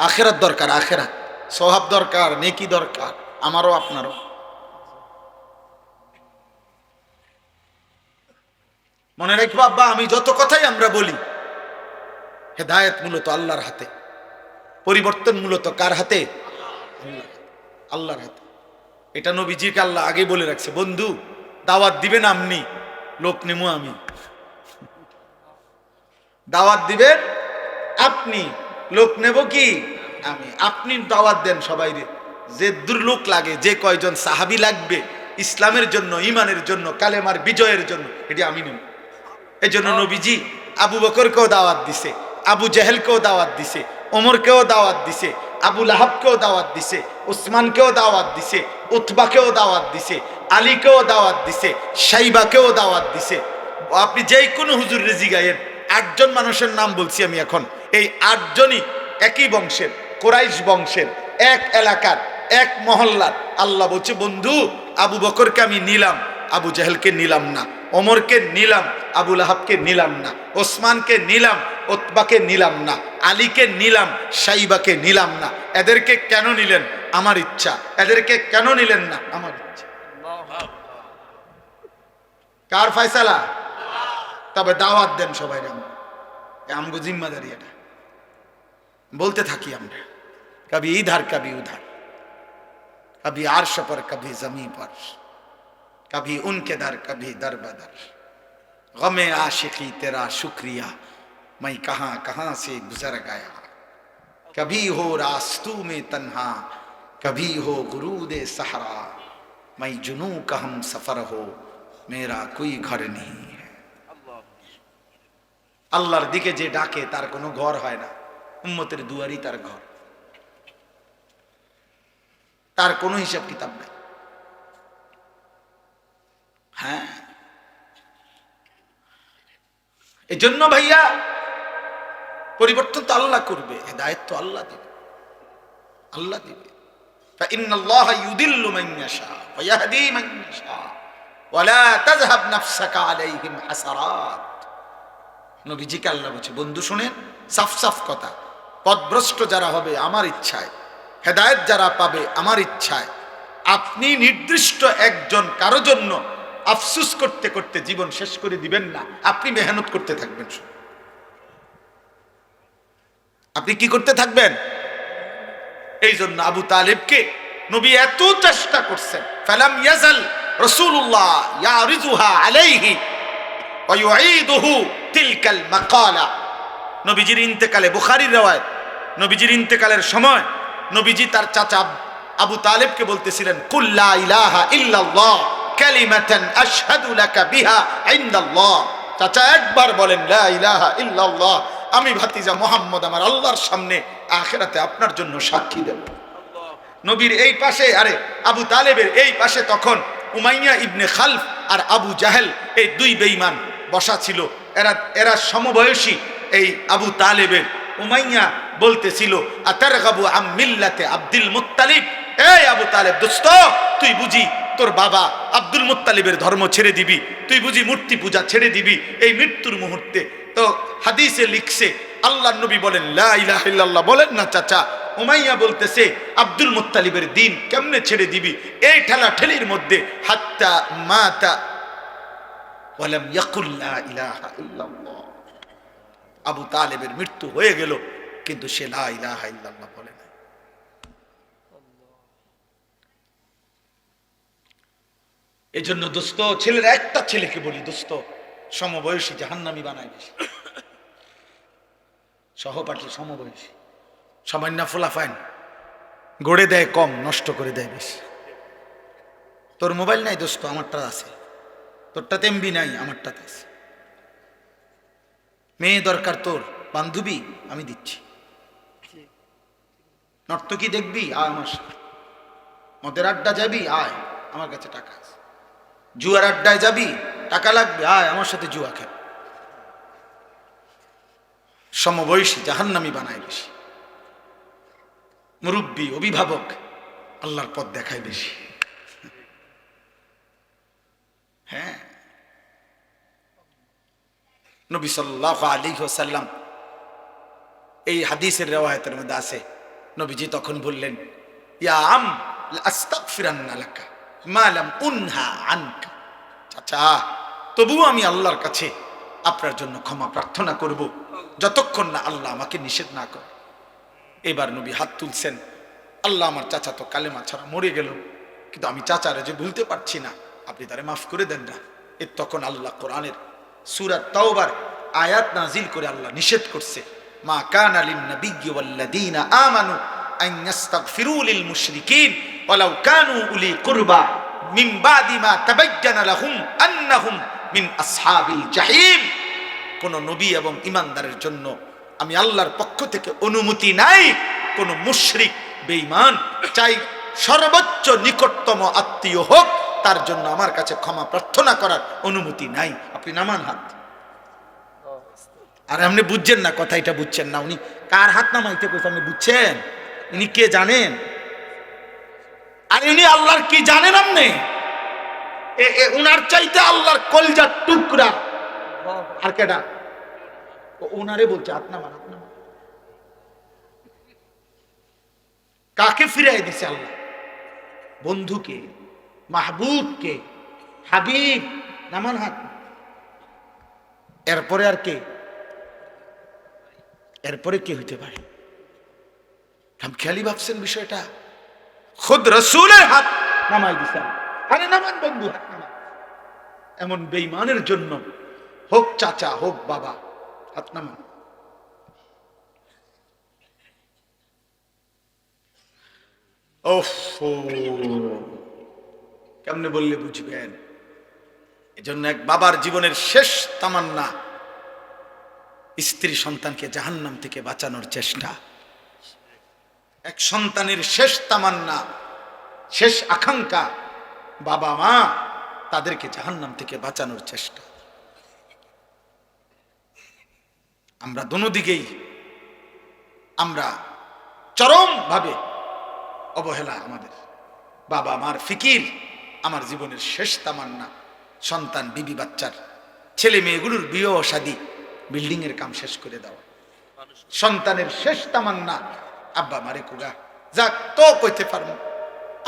আখিরাত দরকার, আখিরাত, সওয়াব দরকার, নেকি দরকার, আমারও আপনারও। মনে রাখবো আব্বা, আমি যত কথাই আমরা বলি, হেদায়েত মূলত আল্লাহর হাতে, পরিবর্তন মূলত কার হাতে? আল্লাহর হাতে। এটা নবীজিকে আল্লাহ আগে বলে রাখছে, বন্ধু দাওয়াত দিবেন আপনি, লোক নেমু আমি। দাওয়াত দিবেন আপনি, লোক নেব কি আমি। আপনি দাওয়াত দেন সবাই, যে দূর লোক লাগে, যে কয়জন সাহাবী লাগবে ইসলামের জন্য, ইমানের জন্য, কালেমার বিজয়ের জন্য, এটি আমি নেব। এই জন্য নবীজি আবু বকরকেও দাওয়াত দিছে, আবু জেহেলকেও দাওয়াত দিছে, ওমরকেও দাওয়াত দিছে, আবু লাহাবকেও দাওয়াত দিছে, উসমানকেও দাওয়াত দিছে, উতবাকেও দাওয়াত দিছে, আলীকেও দাওয়াত দিছে, শাইবাকেও দাওয়াত দিছে। আপনি যেই কোনো হুজুর রেজি গায়েন, 8 জন মানুষের নাম বলছি আমি এখন, এই 8 জনই একই বংশের, কুরাইশ বংশের, এক এলাকার, এক মহল্লার। আল্লাহ বলছে, বন্ধু আবু বকরকে আমি নিলাম, আবু জেহেলকে নিলাম না, ওমরকে নিলাম, আবু লাহাবকে নিলাম না, ওসমানকে নিলাম, উতবাকে নিলাম না, আলীকে নিলাম, শাইবাকে নিলাম না। এদেরকে কেন নিলেন? আমার ইচ্ছা। এদেরকে কেন নিলেন না? আমার ইচ্ছা। কার ফয়সালা? তবে দাওয়াত দেন সবাই, আমগো জিম্মাদারি এটা। বলতে থাকি আমরা, কবি ইধার কবি উধার, कभी अर्श पर कभी जमीन पर, कभी उनके दर कभी दर बदर, गमे आशिकी तेरा शुक्रिया मैं कहाँ कहाँ से गुजर गया, कभी हो रास्तों में तन्हा कभी हो गुरूदे सहरा, मैं जुनू का हम सफर हो मेरा कोई घर नहीं है। আল্লাহর দিকে যে ডাকে তার কোনো ঘর হয় না, উম্মতের দুয়ারই তার ঘর, তার কোনো হিসাব কিতাব নাই। হ্যাঁ, এই জন্য ভাইয়া পরিবর্তন তো আল্লাহ করবে, হেদায়েত তো আল্লাহ দিবে, আল্লাহ দিবে। ফাইন্নাল্লাহা ইউদিল্লু মান ইয়াশা ওয়া ইয়াহদি মান ইয়াশা ওয়া লা তাযহাব নাফসাকা আলাইহিম হাসারাত। নবীজিকে আল্লাহ বলছে, বন্ধু শুনেন, সাফ সাফ কথা, পথভ্রষ্ট যারা হবে আমার ইচ্ছায়, হেদায়েত যারা পাবে আমার ইচ্ছায়। আপনি নির্দিষ্ট একজন কারো জন্য আফসুস করতে করতে জীবন শেষ করে দিবেন না, আপনি মেহনত করতে থাকবেন। আপনি কি করতে থাকবেন? এই জন্য আবু তালেবকে নবী এত চেষ্টা করছেন, ফালাম ইয়াজাল রাসূলুল্লাহ ইয়ারিজুহা আলাইহি ওয়া ইউঈদুহু তিলকাল মাকালা। নবীজির ইন্তেকালে, বুখারীর riwayat, নবীজির ইন্তেকালের সময় নবীজি তার চাচা আবু তালেবকে বলতেছিলেন, কুল লা ইলাহা ইল্লাল্লাহ কালিমাতান আশহাদু লাকা বিহা ইনদাল্লাহ। চাচা একবার বলেন লা ইলাহা ইল্লাল্লাহ, আমি ভাতিজা মুহাম্মদ আমার আল্লাহর সামনে আখিরাতে আপনার জন্য সাক্ষী দেব। নবীর এই পাশে, আরে আবু তালেবের এই পাশে তখন উমাইয়া ইবনে খালফ আর আবু জাহেল, এই দুই বেঈমান বসা ছিল। এরা সমবয়সী। এই আবু তালেবের উমাইয়া বলতেছিল, আতারগাবু আম মিল্লাতে আব্দুল মুত্তালিব, এই আবু তালেব দোস্ত, তুই বুঝি তোর বাবা আব্দুল মুত্তালিবের ধর্ম ছেড়ে দিবি? তুই বুঝি মূর্তি পূজা ছেড়ে দিবি এই মৃত্যুর মুহূর্তে? তো হাদিসে লিখছে, আল্লাহর নবী বলেন লা ইলাহা ইল্লাল্লাহ বলেন না চাচা। উমাইয়া বলতেছে আব্দুল মুত্তালিবের দিন কেমনে ছেড়ে দিবি? এই ঠেলাঠেলির মধ্যে হাত্তা মাতা ওয়ালাম ইয়াকুল লা ইলাহা ইল্লাল্লাহ, আবু তালেবের মৃত্যু হয়ে গেল কিন্তু সে লা ইলাহা ইল্লাল্লাহ বলে না। এই জন্য দোস্ত, ছেলের একটা ছেলেকে বলি দোস্ত, সমবয়সী জাহান্নামী বানায় বেশি, সহপাঠী সমবয়সী সামান্য ফুলাফাইন গড়ে দেয় কম, নষ্ট করে দেয় বেশি। তোর মোবাইল নাই দোস্ত, আমারটা আছে। তোরটাতে এমবি নাই, আমারটাতে আছে। মেয়ে দরকার তোর, বান্ধবী আমি দিচ্ছি। নর্তকী দেখবি, আয় আমার সাথে। মদের আড্ডা যাবি, আয় আমার কাছে টাকা আছে। জুয়ার আড্ডায় যাবি, টাকা লাগবে, আয় আমার সাথে জুয়া খেল। সমবয়সী জাহান্নামী বানায় বেশি। মুরব্বী অভিভাবক আল্লাহর পথ দেখায় বেশি। হ্যাঁ, নবী সাল্লাল্লাহু আলাইহি ওয়াসাল্লাম এই হাদিসের রিওয়ায়াতের মধ্যে আছে, নবীজি তখন বললেন, ইয়া আম আস্তাগফিরান্না লাকা মা লাম উনহা আনকা। চাচা, তবুও আমি আল্লাহর কাছে আপনার জন্য ক্ষমা প্রার্থনা করব যতক্ষণ না আল্লাহ আমাকে নিষেধ না করে। এবার নবী হাত তুলছেন, আল্লাহ আমার চাচা তো কালেমা ছাড়া মরে গেল, কিন্তু আমি চাচারে যে ভুলতে পারছি না, আপনি তারে মাফ করে দেন না। এর তখন আল্লাহ কোরআনের সূরা তাওবার আয়াত নাজিল করে আল্লাহ নিষেধ করছে, মা কানা লিন নাবিয়্যি ওয়াল্লাযীনা আমানু আন ইস্তাগফিরু লিল মুশরিকিন ওয়ালাউ কানু উলি কুরবা মিন বাদি মা তাবায়্যানা লাহুম আন্নাহুম মিন আসহাবিল জাহিম। কোন নবী এবং ঈমানদারের জন্য আমি আল্লাহর পক্ষ থেকে অনুমতি নাই কোন মুশরিক বেঈমান, চাই সর্বোচ্চ নিকটতম আত্মীয় হোক, তার জন্য আমার কাছে ক্ষমা প্রার্থনা করার অনুমতি নাই। আপনি নামান হাত। আর আপনি বুঝছেন না, কথা এটা বুঝছেন না। উনি কার হাত নামাইতে কইছে আপনি বুঝছেন? উনি কে জানেন? আর উনি আল্লাহর কি জানেন? আপনি উনার চাইতে আল্লাহর কলজার টুকরা আর কেডা? ওনারে বলছে হাত নামান, হাত নামান। কাকে ফিরাই দিছে আল্লাহ? বন্ধুকে, মাহবুবকে, হাবিব। নামান হাত। এরপরে আর কে? এরপরে কে হইতে পারে? খেয়ালি ভাবছেন বিষয়টা? খুদ রাসূলের হাত নামাই দিছে। আরে নামান বন্ধু, হাত নামান। এমন বেঈমানের জন্য হোক চাচা হোক বাবা, হাত নামান। কেমনে বললে বুঝবেন? এজন্য এক বাবার জীবনের শেষ তামান্না স্ত্রী সন্তানকে জাহান্নাম থেকে বাঁচানোর চেষ্টা। এক সন্তানের শেষ তামান্না, শেষ আকাঙ্ক্ষা বাবা মা তাদেরকে জাহান্নাম থেকে বাঁচানোর চেষ্টা। আমরা দোনো দিকেই আমরা চরম ভাবে অবহেলা। আমাদের বাবা মার ফিকির আমার জীবনের শেষ তামান্না। সন্তান, বিবি, বাচ্চার ছেলে মেয়েগুলোর বিয়ে শাদী, বিল্ডিং এর কাম শেষ করে দেওয়া। সন্তানের শেষ তামান্না আব্বা মারে কুগা যাক তো কইতে পারবো,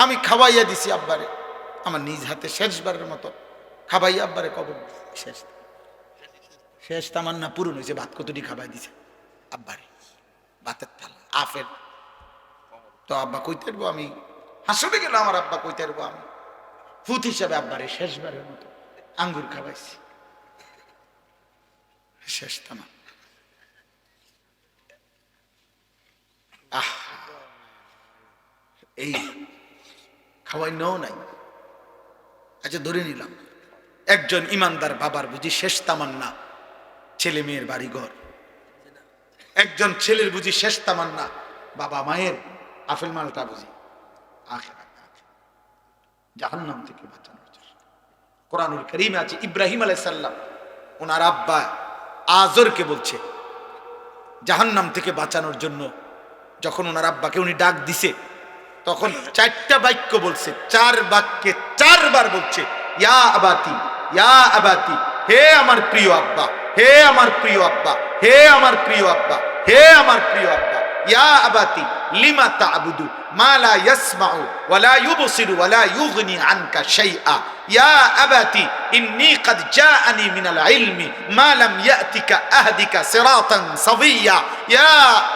আমি খাওয়াইয়া দিছি আব্বারে, আমার নিজ হাতে শেষবারের মতো খাবাইয়া আব্বারে কবর। শেষ শেষ তামান্না পূরণ হয়েছে। ভাত কতটি খাবাই দিছে আব্বারে, ভাতের থালা আফের। তো আব্বা কইতে পারবো, আমি হাসতে গেল আমার আব্বা কইতে পারবো, আমি ফুত হিসাবে আব্বারে শেষবারের মতো আঙ্গুর খাওয়াইছি। শেষ তামান্না। আহ, এই খাওয়াই নাও নাই। আচ্ছা ধরে নিলাম একজন ইমানদার বাবার বুঝি শেষ তামান্না ছেলে মেয়ের বাড়িঘর, একজন ছেলের বুঝি শেষ তামান্না বাবা মায়ের আফেল মালটা বুঝি জাহান্নাম থেকে বাঁচানোর জন্য। কোরআনুল কারীমে আছে ইব্রাহিম আলাইহিস সালাম ওনার আব্বা আজরকে বলছে জাহান্নাম থেকে বাঁচানোর জন্য, যখন ওনার আব্বাকে উনি ডাক দিছে তখন 4টা বাক্য বলছে, 4 বাক্যে 4 বার বলছে ইয়া আবাতি, ইয়া আবাতি, হে আমার প্রিয় আব্বা, হে আমার প্রিয় আব্বা, হে আমার প্রিয় আব্বা, হে আমার প্রিয় আব্বা। ইয়া আবাতি লিমা তা'বুদু মা লা ইয়াসমাউ ওয়া লা ইউবসিরু ওয়া লা ইউগনি আনকা শাইআ, ইয়া আবাতি ইন্নী ক্বাদ জাআনি মিনাল ইলমি মা লাম ইয়াতিকা আহদিকা সিরাতান সাবিয়্যা, ইয়া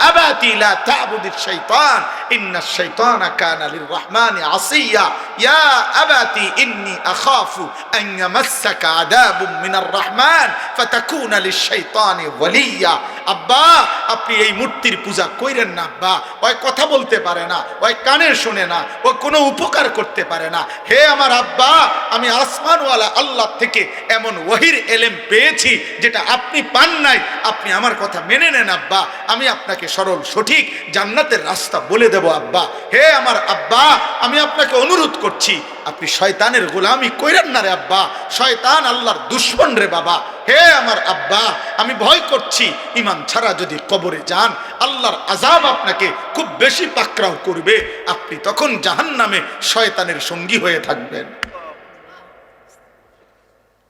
আবাতি লা তা'বুদিশ শাইতান ইন্নাশ শাইতানা কানা লিররহমানি আসিয়্যা, ইয়া আবাতি ইন্নী আখাফু আন ইয়ামাসসাকা আযাবুম মিনার রহমান ফাতাকুনা লিশ-শাইতানি ওয়ালিয়্যা। আব্বা আপনি এই মূর্তির পূজা কইরেন না আব্বা, ওই কথা বলতে পারে না, ওই কানে শুনে না, ও কোনো উপকার করতে পারে না। হে আমার আব্বা আমি আসমানওয়ালা আল্লাহ থেকে এমন ওহির এলেম পেয়েছি যেটা আপনি পান নাই, আপনি আমার কথা মেনে নেন আব্বা, আমি আপনাকে সরল সঠিক জান্নাতের রাস্তা বলে দেব আব্বা। হে আমার আব্বা আমি আপনাকে অনুরোধ করছি আপনি শয়তানের গোলামি কইরেন না রে আব্বা, শয়তান আল্লাহর দুশমন রে বাবা। হে আমার আব্বা আমি ভয় করছি ঈমান ছাড়া যদি কবরে যান আল্লাহর আযাব আপনাকে খুব বেশি পাকড়াও করবে, আপনি তখন জাহান্নামে শয়তানের সঙ্গী হয়ে থাকবেন।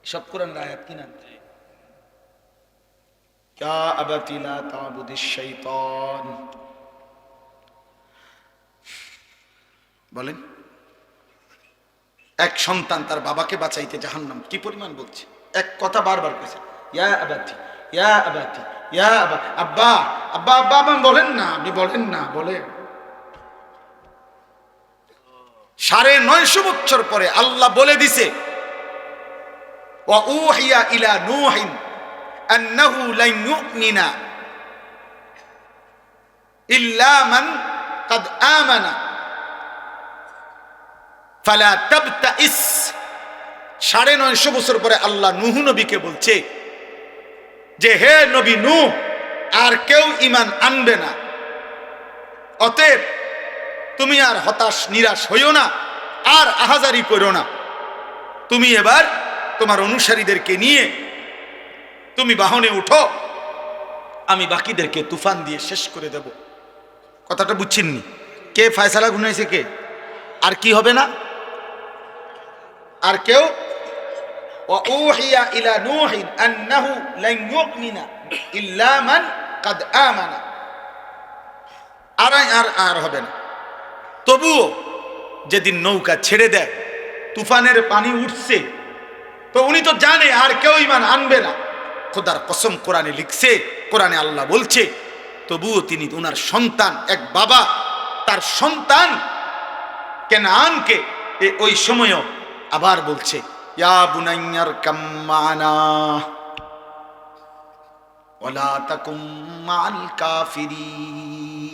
সব কোরআন আয়াত কিনা ইয়া আবাতি লা তা'বুদিশ শাইতান। বলেন এক সন্তান তার বাবাকে বাঁচাইতে জাহান্নাম কি পরিমাণ বলছে, এক কথা বারবার কইছে ইয়া আবাতি, ইয়া আবাতি, ইয়া আবা, আব্বা আব্বা আব্বা আব্বা বলেন না, আপনি বলেন না, বলেন। 950 বছর পরে আল্লাহ বলে দিছে ওয়া উহিয়া ইলা নূহিন আন্নাহু লান ইউমিনা ইল্লা মান ক্বাদ আমানা ফালা তাবতাইস। 950 বছর পরে আল্লাহ নূহ নবীকে বলছে যে হে নবী নূহ আর কেউ ঈমান আনবে না, অতএব তুমি আর হতাশ নিরাশ হইও না, আর আহাজারি করো না, তুমি এবার তোমার অনুসারীদেরকে নিয়ে তুমি বাহনে উঠো, আমি বাকিদেরকে তুফান দিয়ে শেষ করে দেব। কথাটা বুঝছেননি? কে ফয়সালা গুনাইছে কে? আর কি হবে না? আর কেউ ওয়াউহিয়া ইলা নূহিন আন্নাহু লান ইউমিনা ইল্লা মান ক্বাদ আমানা, আর হবে না। তবুও যেদিন নৌকা ছেড়ে দেয় তুফানের পানি উঠছে, তো উনি তো জানে আর কেউ ঈমান আনবে না, খোদার কসম কোরআনে লিখছে, কোরআনে আল্লাহ বলছে, তবুও তিনি ওনার সন্তান, এক বাবা তার সন্তান কেনানকে ওই সময়ও আবার বলছে ইয়া বুনাইয়ার কাম্মানা ওয়ালা তাকুম মাল কাফিরিন।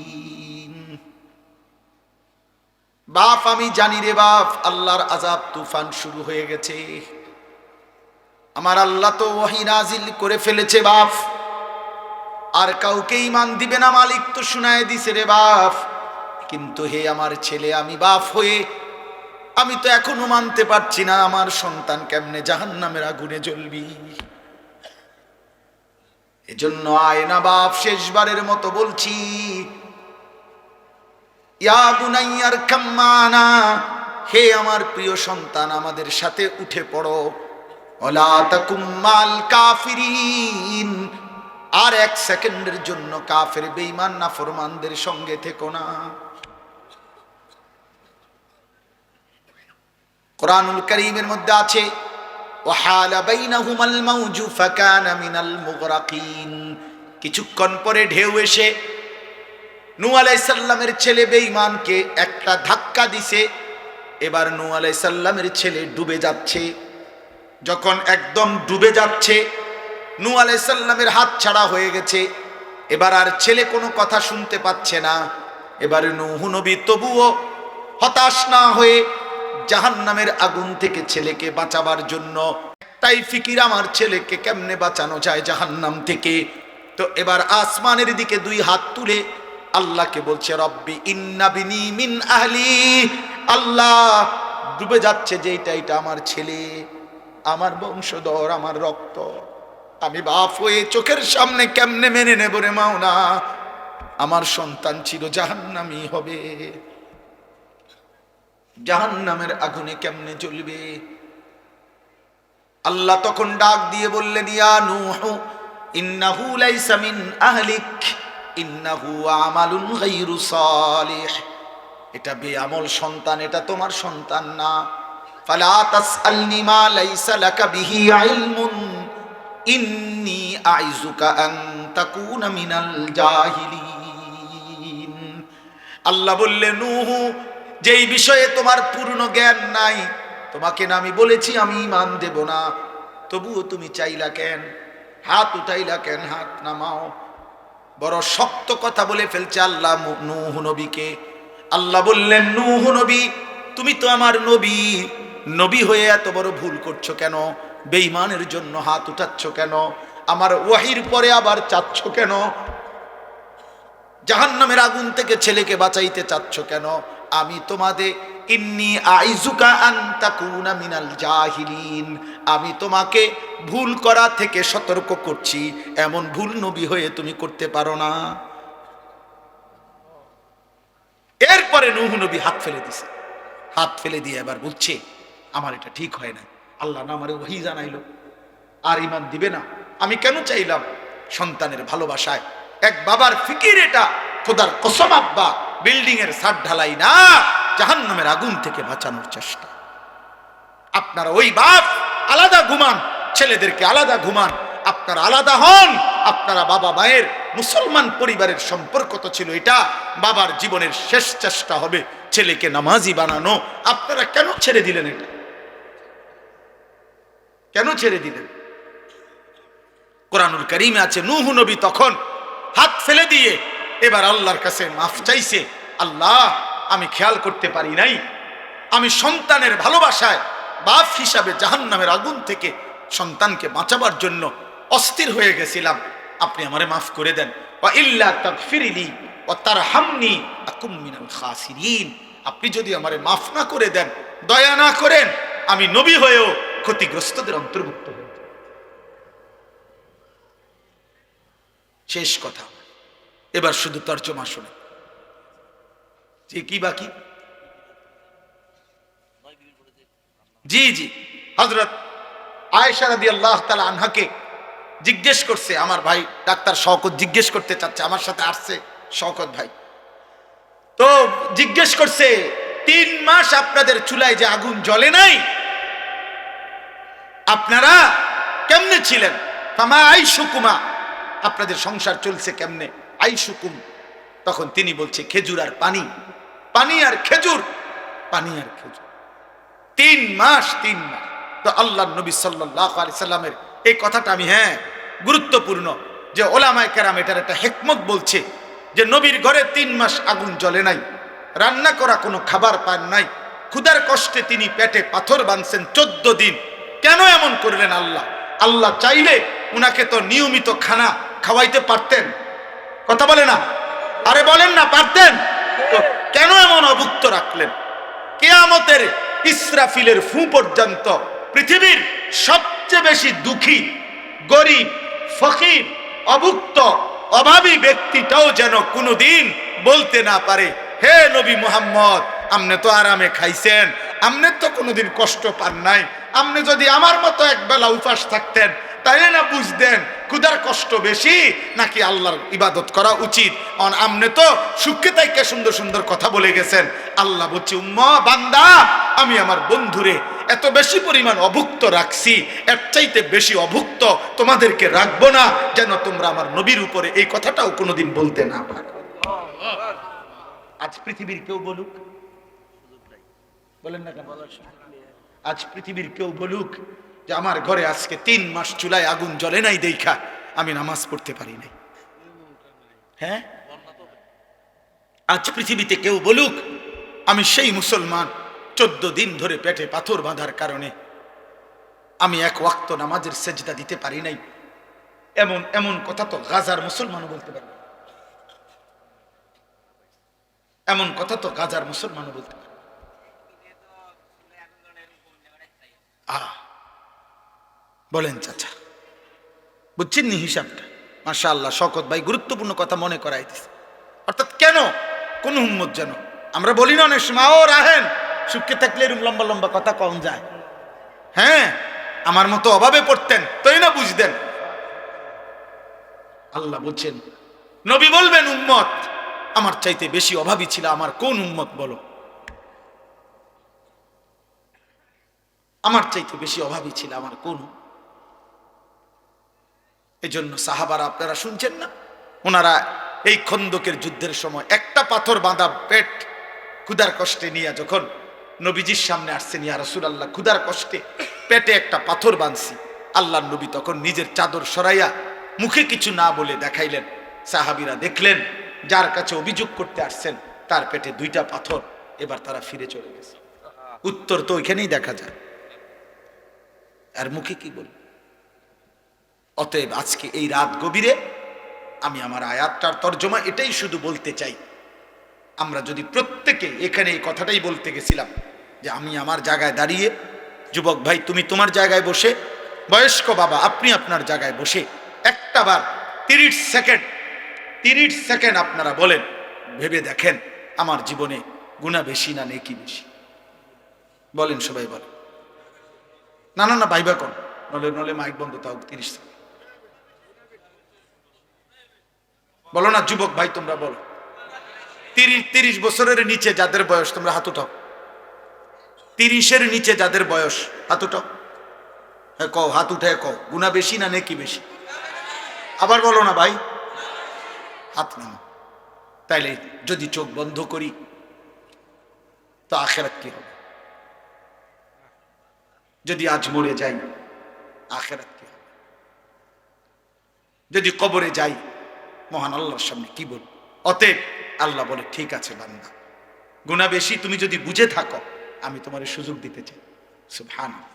বাপ আমি জানি রে বাপ আল্লাহর আযাব তুফান শুরু হয়ে গেছে, আমার আল্লাহ তো ওহী নাজিল করে ফেলেছে বাপ, আর কাউকে ঈমান দিবে না মালিক তো শুনায় দিছে রে বাপ, কিন্তু হে আমার ছেলে আমি বাপ হয়ে আমি তো এখনো মানতে পারছি না আমার সন্তান কেমনে জাহান্নামের আগুনে জ্বলবি। এজন্য আয় না বাপ শেষবারের মতো বলছি ইয়া বুনাইয়ার কাম্মানা, হে আমার প্রিয় সন্তান আমাদের সাথে উঠে পড়ো, ওয়ালা তাকুম মাল কাফিরিন, আর 1 সেকেন্ডের জন্য কাফের বেঈমান নাফরমানদের সঙ্গে থেকো না। কোরআনুল কারীমের মধ্যে আছে ওয়াহালা বাইনাহুমাল মাউজু ফাকানা মিনাল মুগরাকিন, কিছুক্ষণ পরে ঢেউ এসে নূহ আলাইহিস সালামের ছেলে বেঈমানকে একটা ধাক্কা দিছে, এবার নূহ আলাইহিস সালামের ছেলে ডুবে যাচ্ছে। যখন একদম ডুবে যাচ্ছে, নূহ আলাইহিস সালামের হাত ছাড়া হয়ে গেছে, এবার আর ছেলে কোনো কথা শুনতে পাচ্ছে না, এবারে নূহ নবী তবুও হতাশ না হয়ে জাহান্নামের আগুন থেকে ছেলেকে বাঁচাবার জন্য একটাই ফিকির, আমার ছেলেকে কেমনে বাঁচানো যায় জাহান্নাম থেকে। তো এবার আসমানের দিকে দুই হাত তুলে আল্লাহকে বলছে, রব্বি ইন্না বিনি মিন আহলি, আল্লাহ ডুবে যাচ্ছে যে এটা আমার ছেলে, আমার বংশধর, আমার রক্ত, আমি বাপ হয়ে চোখের সামনে কেমনে মেনে নেব রে মাওলা, আমার সন্তান ছিল জাহান্নামী হবে, জাহান্নামের আগুনে কেমনে জ্বলবে। আল্লাহ তখন ডাক দিয়ে বললেন, ইয়া নূহ ইন্নাহু লাইসা মিন আহলিক ইন্নাহু আমালুন গায়রু সালিহ, এটা বেআমল সন্তান, এটা তোমার সন্তান না। ফালা তাসআলনি মা লাইসা লাকা বিহি ইলমুন ইন্নী আইযুকা আন তাকুনা মিনাল জাহিলিন। আল্লাহ বললেন, নূহ যেই বিষয়ে তোমার পূর্ণ জ্ঞান নাই, তোমাকে না আমি বলেছি আমি ঈমান দেব না, তবুও তুমি চাইলা কেন, হাত উঠাইলা কেন, হাত নামাও। বড় শক্ত কথা বলে ফেলছে আল্লাহ নূহ নবীকে। আল্লাহ বললেন, নূহ নবী তুমি তো আমার নবী, নবী হয়ে এত বড় ভুল করছো কেন? বেঈমানের জন্য হাত উঠাচ্ছ কেন? আমার ওয়াহির পরে আবার চাচ্ছ কেন? জাহান্নামের আগুন থেকে ছেলেকে বাঁচাইতে চাচ্ছ কেন? আমি তোমাদের ইন্নী আইযুকা আন তাকুনা মিনাল জাহিলিন, আমি তোমাকে ভুল করা থেকে সতর্ক করছি, এমন ভুল নবী হয়ে তুমি করতে পারো না। এরপরে নূহ নবী হাত ফেলে দিছে, হাত ফেলে দিয়ে এবার বলছে, আমার এটা ঠিক হয় না, আল্লাহ না আমারে ওহী জানাইলো, আর ঈমান দিবে না। আমি কেন চাইলাম সন্তানের ভালোবাসায়, এক বাবার ফিকির এটা, খোদার কসম আব্বা বিল্ডিং এর ছাদ ঢালাই না, জাহান্নামের আগুন থেকে বাঁচানোর চেষ্টা। আপনারা ওই বাপ আলাদা ঘুমান, ছেলেদেরকে আলাদা ঘুমান, আপনারা আলাদা হন। আপনারা বাবা মায়ের মুসলমান পরিবারের সম্পর্ক তো ছিল এটা, বাবার জীবনের শেষ চেষ্টা হবে ছেলেকে নামাজি বানানো। আপনারা কেন ছেড়ে দিলেন এটা? কেন ছেড়ে দিলেন? কোরআনুল কারীমে আছে, নূহ নবী তখন হাত ফেলে দিয়ে এবার আল্লাহর কাছে মাফ চাইছে, আল্লাহ আমি খেয়াল করতে পারি নাই, আমি সন্তানের ভালোবাসায় বাপ হিসাবে জাহান্নামের আগুন থেকে সন্তানকে বাঁচাবার জন্য অস্থির হয়ে গেছিলাম, আপনি আমারে মাফ করে দেন। ওয়া ইল্লা তাগফিরলি ওয়া তারহামনি আকুম মিনাল খাসিরিন, আপনি যদি আমারে মাফ না করে দেন, দয়া না করেন, আমি নবী হয়েও ক্ষতিগ্রস্তদের অন্তর্ভুক্ত হই। শেষ কথা, এবার শুধু তর্জমা শুনে যে কি বাকি। জি জি, হযরত আয়েশা রাদিয়াল্লাহু তাআলা আনহাকে জিজ্ঞেস করছে, আমার ভাই ডাক্তার শওকত জিজ্ঞেস করতে চাচ্ছে, আমার সাথে আসছে শওকত ভাই, তো জিজ্ঞেস করছে 3 মাস আপনাদের চুলায় যে আগুন জ্বলে নাই, আপনারা কেমনে ছিলেন? ফামা আইশুকুমা, আপনাদের সংসার চলছে কেমনে? আইশুকুম, তখন তিনি বলছে খেজুর আর পানি, পানি আর খেজুর, পানি আর খেজুর। 3 মাস, 3 মাস। তো আল্লাহর নবী সাল্লাল্লাহু আলাইহি সাল্লামের এই কথাটা আমি গুরুত্বপূর্ণ, যে ওলামায়ে কেরাম এটার একটা হিকমত বলছে, যে নবীর ঘরে 3 মাস আগুন জ্বলে নাই, রান্না করা কোনো খাবার পান নাই, ক্ষুধার কষ্টে তিনি পেটে পাথর বাঁধছেন 14 দিন। কেন এমন করলেন আল্লাহ? আল্লাহ চাইলে উনাকে তো নিয়মিত খানা খাওয়াইতে পারতেন, কথা বলে না, আরে বলেন না, পারতেন তো, কেন এমন অভুক্ত রাখলেন? কিয়ামতের ইসরাফিলের ফু পর্যন্ত পৃথিবীর সবচেয়ে বেশি দুঃখী, গরিব, ফকির, অভুক্ত, অভাবী ব্যক্তিটাও যেন কোনোদিন বলতে না পারে, হে নবী মুহাম্মদ, আপনি তো আরামে খাইছেন, আপনি তো কোনোদিন কষ্ট পান নাই, আপনি যদি আমার মতো একবেলা উপাস থাকতেন তাইলে না বুঝতেন ক্ষুধার কষ্ট বেশি নাকি আল্লাহর ইবাদত করা উচিত। আপনি তো সুখে তাইকে সুন্দর সুন্দর কথা বলে গেছেন। আল্লাহ বলছে, উম্মা বান্দা, আমি আমার বন্ধুরে এত বেশি পরিমাণ অভুক্ত রাখছি, এর চাইতে বেশি অভুক্ত তোমাদেরকে রাখবো না, যেন তোমরা আমার নবীর উপরে এই কথাটাও কোনোদিন বলতে না পারো। আজ পৃথিবীর কেউ বলুক, বলেন না কেন, আজ পৃথিবীর কেউ বলুক যে আমার ঘরে আজকে 3 মাস চুলায় আগুন জ্বলে নাই দেখা আমি নামাজ পড়তে পারি নাই, হ্যাঁ আজ পৃথিবীতে কেউ বলুক আমি সেই মুসলমান 14 দিন ধরে পেটে পাথর বাঁধার কারণে আমি এক ওয়াক্ত নামাজের সেজদা দিতে পারি নাই, এমন এমন কথা তো গাজার মুসলমানও বলতে পারবে, এমন কথা তো গাজার মুসলমানও বলতে পারবে। বলেন চাচা, বুঝছেন নি হিসাবটা? মাশাআল্লাহ, শওকত ভাই গুরুত্বপূর্ণ কথা মনে করাই দিছে। অর্থাৎ কেন কোন উম্মত যেন আমরা বলি না অনেক সময়, ও রাহেন সুখে থাকলে এরকম লম্বা লম্বা কথা কম যায়। হ্যাঁ, আমার মতো অভাবে পড়তেন তাই না বুঝতেন। আল্লাহ বলছেন, নবী বলবেন উম্মত আমার চাইতে বেশি অভাবী ছিল আমার কোন উম্মত বলো, আমার চাইতে বেশি অভাবী ছিল আমার কোন। এই জন্য সাহাবারা আপনারা শুনছেন না, ওনারা এই খন্দকের যুদ্ধের সময় একটা পাথর বাঁধা পেট ক্ষুধার কষ্টে নিয়ে যখন নবীজির সামনে আসছেন, ইয়া রাসূলুল্লাহ ক্ষুধার কষ্টে পেটে একটা পাথর বাঁধছি, আল্লাহর নবী তখন নিজের চাদর সরাইয়া মুখে কিছু না বলে দেখাইলেন। সাহাবীরা দেখলেন যার কাছে অভিযোগ করতে আসছেন তার পেটে 2টা পাথর, এবার তারা ফিরে চলে গেছে। উত্তর তো ওইখানেই দেখা যায়, আর মুখে কি বল। অতএব আজকে এই রাত গভীরে আমি আমার আয়াতটার তর্জমা এটাই শুধু বলতে চাই, আমরা যদি প্রত্যেকে এখানে এই কথাটাই বলতে গেছিলাম যে আমি আমার জায়গায় দাঁড়িয়ে, যুবক ভাই তুমি তোমার জায়গায় বসে, বয়স্ক বাবা আপনি আপনার জায়গায় বসে একটা বার 30 সেকেন্ড আপনারা বলেন, ভেবে দেখেন আমার জীবনে গুনাহ বেশি না নেকি বেশি? বলেন সবাই বলেন। না না না ভাইবা কোন, নলে নলে মাইক বন্ধ, তাও 30 সেকেন্ড বলো না। যুবক ভাই তোমরা বলো, 30 বছরের নিচে যাদের বয়স তোমরা হাত উঠাও। 30-এর নিচে যাদের বয়স হাত উঠাও। হ্যাঁ কও, হাত উঠে কও, গুনাহ বেশি না নেকি বেশি? আবার বলো না ভাই, হাত নামো। তাইলে যদি চোখ বন্ধ করি তো আখিরাত কি হবে? যদি আজ মরে যাই আখিরাত কি হবে? যদি কবরে যাই মহান আল্লাহর সামনে কি বলবো? অতএব আল্লাহ বলে, ঠিক আছে বান্দা, গুনাহ বেশি তুমি যদি বুঝে থাকো আমি তোমার সুযোগ দিতে চাই। সুবহানাল্লাহ,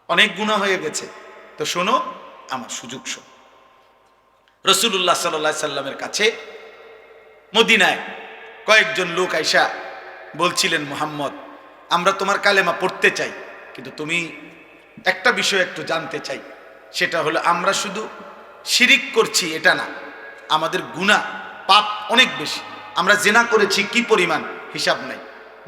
অনেক গুনাহ হয়ে গেছে তো শোনো, আমার সুযোগ শোনো। রাসূলুল্লাহ সাল্লাল্লাহু আলাইহি সাল্লামের কাছে মদিনায় কয়েকজন লোক আইসা বলছিলেন, মুহাম্মদ আমরা তোমার কালেমা পড়তে চাই, কিন্তু তুমি একটা বিষয় একটু জানতে চাই, সেটা হলো আমরা শুধু শিরিক করছি এটা না, আমাদের গুনাহ পাপ অনেক বেশি। আমরা জিনা করেছি কি পরিমাণ হিসাব নাই,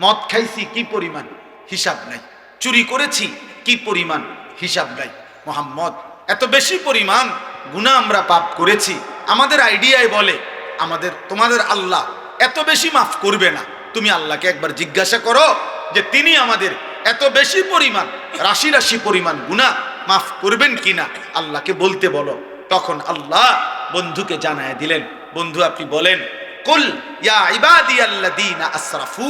মদ খাইছি কি পরিমাণ হিসাব নাই, চুরি করেছি কি পরিমাণ হিসাব নাই। মুহাম্মদ এত বেশি পরিমাণ গুনাহ আমরা পাপ করেছি, আমাদের আইডিয়ায় বলে তোমাদের আল্লাহ এত বেশি মাফ করবে না। তুমি আল্লাহকে একবার জিজ্ঞাসা করো যে তিনি আমাদের এত বেশি পরিমাণ রাশি রাশি পরিমাণ গুনাহ মাফ করবেন কিনা, আল্লাহকে বলতে বলো। তখন আল্লাহ বন্ধুকে জানায় দিলেন, বন্ধু আপনি বলেন, কুল ইয়া ইবাদিয়াল্লাযীনা আসরাফু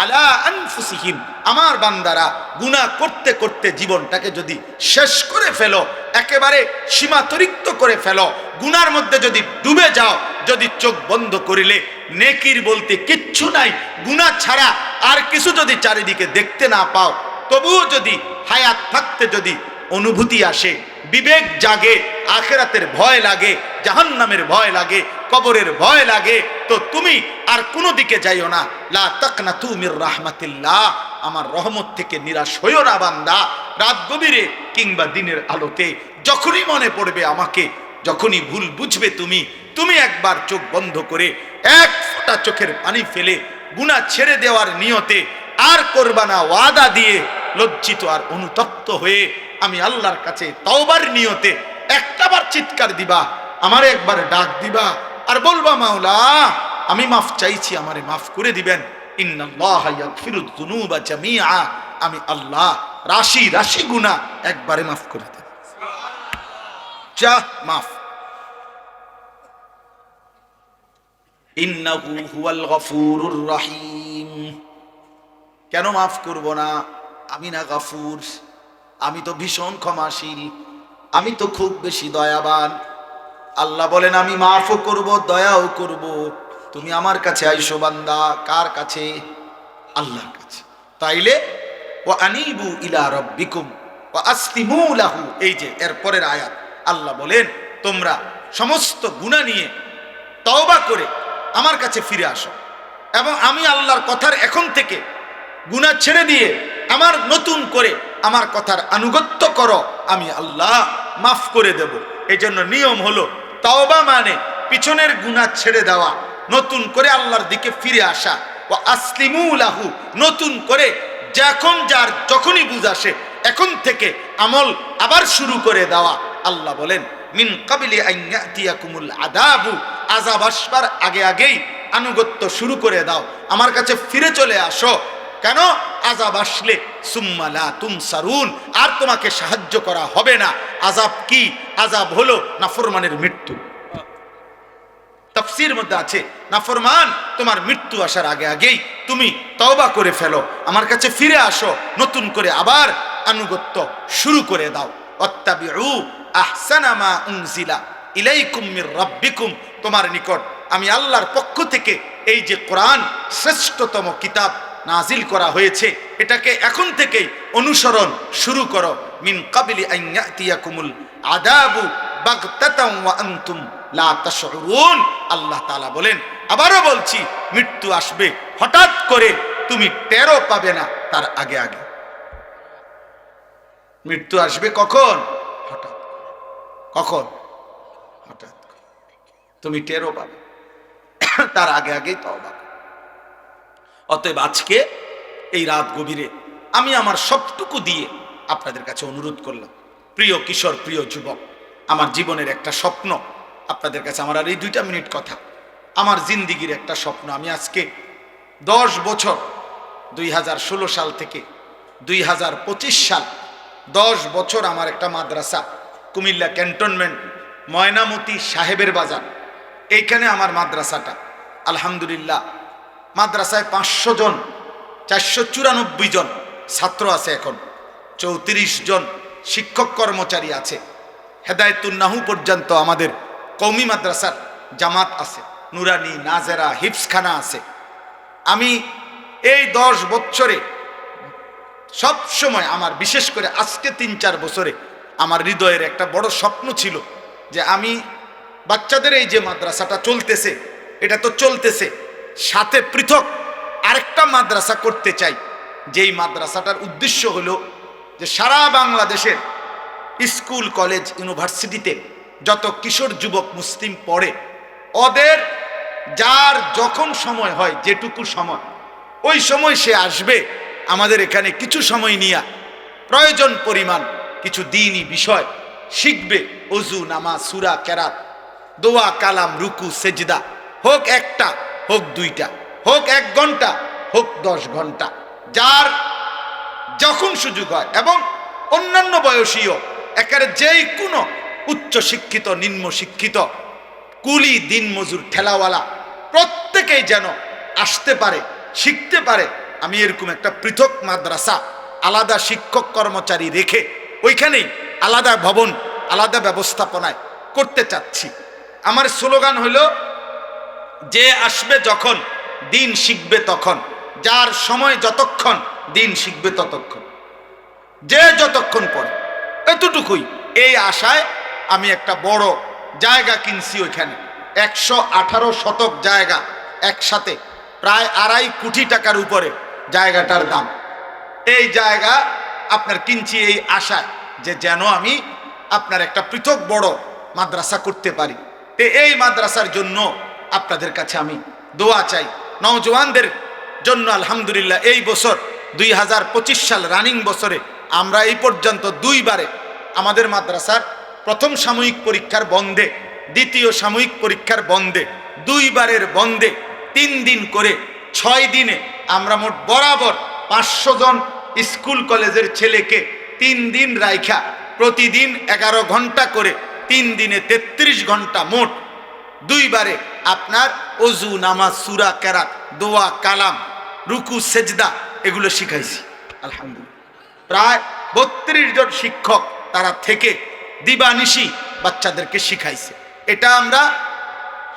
আলা আনফুসিহিম, আমার বান্দারা গুনাহ করতে করতে জীবনটাকে যদি শেষ করে ফেলো, একেবারে সীমাতরিক্ত করে ফেলো, গুনার মধ্যে যদি ডুবে যাও, যদি চোখ বন্ধ করিলে নেকির বলতে কিচ্ছু নাই, গুনাহ ছাড়া আর কিছু যদি চারিদিকে দেখতে না পাও, তবুও যদি হায়াত থাকতে যদি অনুভূতি আসে, বিবেক জাগে, আখিরাতের ভয় লাগে, জাহান্নামের ভয় লাগে, কবরের ভয় লাগে, তো তুমি আর কোনো দিকে যাইও না। লা তাকনাতু মির রাহমাতিল্লাহ, আমার রহমত থেকে নিরাশ হইও না বান্দা। রাত গভীরে কিংবা দিনের আলোতে যখনই মনে পড়বে আমাকে, যখনই ভুল বুঝবে তুমি একবার চোখ বন্ধ করে এক ফোঁটা চোখের পানি ফেলে গুনাহ ছেড়ে দেওয়ার নিয়তে আর করবা না ওয়াদা দিয়ে, লজ্জিত আর অনুতপ্ত হয়ে আমি আল্লাহর কাছে তওবার নিয়তে একটাবার চিৎকার দিবা, আমারে একবার ডাক দিবা আর বলবা, মাওলা আমি মাফ চাইছি, আমারে মাফ করে দিবেন। ইন্নাল্লাহা ইয়াগফিরুয যুনুবা জামিআ, আমি আল্লাহ রাশি রাশি গুনাহ একবারে মাফ করে দেব। যা মাফ। ইন্নাহু হুয়াল গফুরুর রহিম। কেন মাফ করব না? আমি না গফুর? আমি তো ভীষণ ক্ষমাশীল, আমি তো খুব বেশি দয়াবান। আল্লাহ বলেন আমি মাফও করব, দয়াও করব, তুমি আমার কাছে আইসো বান্দা। কার কাছে? আল্লাহর কাছে। তাইলে ওয়া আনিবু ইলা রাব্বিকুম ওয়া আসলিমু লাহু, এই যে এর পরের আয়াত আল্লাহ বলেন তোমরা সমস্ত গুনাহ নিয়ে তওবা করে আমার কাছে ফিরে আসো এবং আমি আল্লাহর কথার এখন থেকে গুনাহ ছেড়ে দিয়ে আমার নতুন করে আমার কথার আনুগত্য করো, আমি আল্লাহ মাফ করে দেব। এই জন্য নিয়ম হলো তওবা মানে পিছনের গুনাহ ছেড়ে দেওয়া, নতুন করে আল্লাহর দিকে ফিরে আসা। ওয়া আসলিমু লাহু, নতুন করে যখন যার যখনই বুঝ আসে এখন থেকে আমল আবার শুরু করে দেওয়া। আল্লাহ বলেন মিন কাবলি আন ইয়াতিয়াকুমুল আযাবু, আযাব আসবার আগে আগেই আনুগত্য শুরু করে দাও, আমার কাছে ফিরে চলে আসো। কেন? আযাব আসলে সুম্মা লা তুনসারুন, আর তোমাকে সাহায্য করা হবে না। আযাব কি? আযাব হলো নাফরমানের মৃত্যু। তাফসীর মধ্যে আছে নাফরমান তোমার মৃত্যু আসার আগে আগেই তুমি তওবা করে ফেলো, আমার কাছে ফিরে আসো, নতুন করে আবার আনুগত্য শুরু করে দাও। ওয়াত্তাবিউ আহসানা মা উনজিলা ইলাইকুম মির রাব্বিকুম, তোমার নিকট আমি আল্লাহর পক্ষ থেকে এই যে কোরআন শ্রেষ্ঠতম কিতাব নাজিল করা হয়েছে, এটাকে এখন থেকেই অনুসরণ শুরু করো। মিন কাবলি আন ইয়াতিয়াকুমুল আযাবু বাগতাতাম ওয়া আনতুম লা তাশউরুন, আল্লাহ তাআলা বলেন আবারও বলছি মৃত্যু আসবে হঠাৎ করে, তুমি টেরও পাবে না তার আগে আগে। মৃত্যু আসবে কখন? হঠাৎ। কখন? হঠাৎ। তুমি টেরও পাবে তার আগে আগেই তওবা। অতএব আজকে এই রাত গভীরে আমি আমার সবটুকু দিয়ে আপনাদের কাছে অনুরোধ করলাম, প্রিয় কিশোর, প্রিয় যুবক, আমার জীবনের একটা স্বপ্ন আপনাদের কাছে, আমার আর এই 2 মিনিট কথা, আমার জিন্দিগির একটা স্বপ্ন। আমি আজকে 10 বছর 2016 সাল থেকে 2025 সাল 10 বছর আমার একটা মাদ্রাসা কুমিল্লা ক্যান্টনমেন্ট ময়নামতি সাহেবের বাজার, এইখানে আমার মাদ্রাসাটা। আলহামদুলিল্লাহ মাদ্রাসায় 500 জন 494 জন ছাত্র আছে, এখন 34 জন শিক্ষক কর্মচারী আছে। হেদায়েতুন নাহু পর্যন্ত আমাদের কওমি মাদ্রাসার জামাত আছে, নুরানি, নাজেরা, হিফজখানা আছে। আমি এই 10 বছরে সব সময় আমার, বিশেষ করে আজকে 3-4 বছরে আমার হৃদয়ের একটা বড় স্বপ্ন ছিল যে আমি বাচ্চাদের এই যে মাদ্রাসাটা চলতেছে, এটা তো চলতেছে, সাথে পৃথক আরেকটা মাদ্রাসা করতে চাই, যেই মাদ্রাসাটার উদ্দেশ্য হলো যে সারা বাংলাদেশের স্কুল, কলেজ, ইউনিভার্সিটিতে যত কিশোর যুবক মুসলিম পড়ে, ওদের যার যখন সময় হয়, যেটুকু সময়, ওই সময় সে আসবে আমাদের এখানে কিছু সময় নিয়ে প্রয়োজন পরিমাণ কিছু দ্বীনি বিষয় শিখবে। ওযু, নামাজ, সূরা, কেরাত, দোয়া, কালাম, রুকু, সেজদা, হোক একটা, হোক 2টা, হোক 1 ঘন্টা, হোক 10 ঘন্টা, যার যখন সুযোগ হয়। এবং অন্যান্য বয়সীও একেবারে যেই কোনো উচ্চ শিক্ষিত, নিম্ন শিক্ষিত, কুলি, দিন মজুর, ঠেলাওয়ালা, প্রত্যেকেই যেন আসতে পারে, শিখতে পারে। আমি এরকম একটা পৃথক মাদ্রাসা আলাদা শিক্ষক কর্মচারী রেখে ওইখানেই আলাদা ভবন, আলাদা ব্যবস্থাপনায় করতে চাচ্ছি। আমার স্লোগান হলো যে আসবে যখন, দিন শিখবে তখন, যার সময় যতক্ষণ, দিন শিখবে ততক্ষণ, যে যতক্ষণ পড়ে, এতটুকুই। এই আশায় আমি একটা বড় জায়গা কিনছি, ওইখানে 118 শতক জায়গা, একসাথে প্রায় 2.5 কোটি টাকার উপরে জায়গাটার দাম। এই জায়গা আপনার কিনছি এই আশায় যে যেন আমি আপনার একটা পৃথক বড় মাদ্রাসা করতে পারি। এই মাদ্রাসার জন্য আপনাদের কাছে আমি দোয়া চাই। নওজওয়ানদের জন্য আলহামদুলিল্লাহ এই বছর 2025 সাল রানিং বছরে আমরা এই পর্যন্ত 2 বারে আমাদের মাদ্রাসার প্রথম সাময়িক পরীক্ষার বন্ধে, দ্বিতীয় সাময়িক পরীক্ষার বন্ধে, 2 বারের বন্ধে 3 দিন করে 6 দিনে আমরা মোট বরাবর 500 জন স্কুল কলেজের ছেলেকে 3 দিন রাইখা প্রতিদিন 11 ঘন্টা করে 3 দিনে 33 ঘন্টা, মোট 2 বারে আপনার ওযু, নামাজ, সূরা, কেরাত, দোয়া, কালাম, রুকু, সেজদা এগুলো শিখাইছি। আলহামদুলিল্লাহ প্রায় 32 জন শিক্ষক তারা থেকে দিবানিশি বাচ্চাদেরকে শিখাইছে। এটা আমরা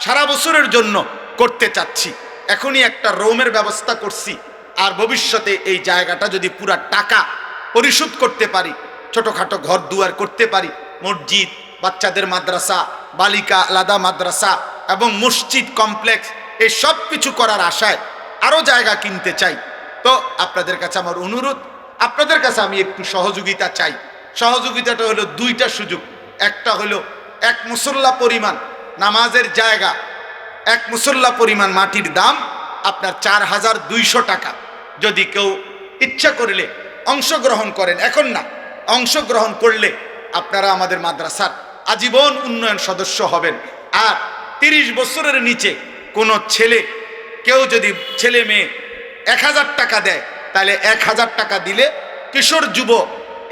সারা বছরের জন্য করতে চাচ্ছি। এখনই একটা রুমের ব্যবস্থা করছি, আর ভবিষ্যতে এই জায়গাটা যদি পুরা টাকা পরিশোধ করতে পারি, ছোটখাটো ঘর দুয়ার করতে পারি, মসজিদ, বাচ্চাদের মাদ্রাসা, বালিকা আলাদা মাদ্রাসা এবং মসজিদ কমপ্লেক্স, এই সব কিছু করার আশায় আরো জায়গা কিনতে চাই। তো আপনাদের কাছে আমার অনুরোধ, আপনাদের কাছে আমি একটু সহযোগিতা চাই। সহযোগিতাটা হলো দুইটা সুযোগ। একটা হলো এক মুসল্লা পরিমাণ নামাজের জায়গা, এক মুসল্লা পরিমাণ মাটির দাম আপনার 4200 টাকা। যদি কেউ ইচ্ছা করলে অংশগ্রহণ করেন, এখন না, অংশগ্রহণ করলে আপনারা আমাদের মাদ্রাসার আজীবন উন্নয়ন সদস্য হবেন। আর 30 বছরের নিচে কোনো ছেলে, কেউ যদি ছেলে মেয়ে 1000 টাকা দেয়, তাহলে 1000 টাকা দিলে কিশোর যুব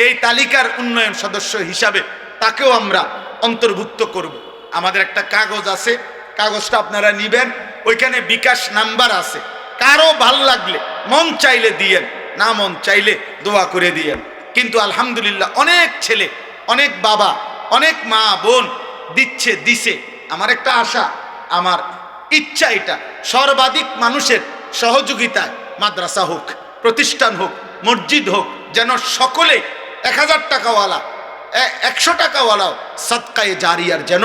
এই তালিকার উন্নয়ন সদস্য হিসাবে তাকেও আমরা অন্তর্ভুক্ত করব। আমাদের একটা কাগজ আছে, কাগজটা আপনারা নিবেন, ওইখানে বিকাশ নাম্বার আছে। কারো ভাল লাগলে মন চাইলে দিয়েন, না মন চাইলে দোয়া করে দিয়েন। কিন্তু আলহামদুলিল্লাহ অনেক ছেলে, অনেক বাবা, অনেক মা বোন দিছে। আমার একটা আশা, আমার ইচ্ছা, এটা সর্বাধিক মানুষের সহযোগিতায় মাদ্রাসা হোক, প্রতিষ্ঠান হোক, মসজিদ হোক, যেন সকলে 1000 টাকাওয়ালা, 100 টাকাওয়ালাও সাদকায়ে জারিয়ার যেন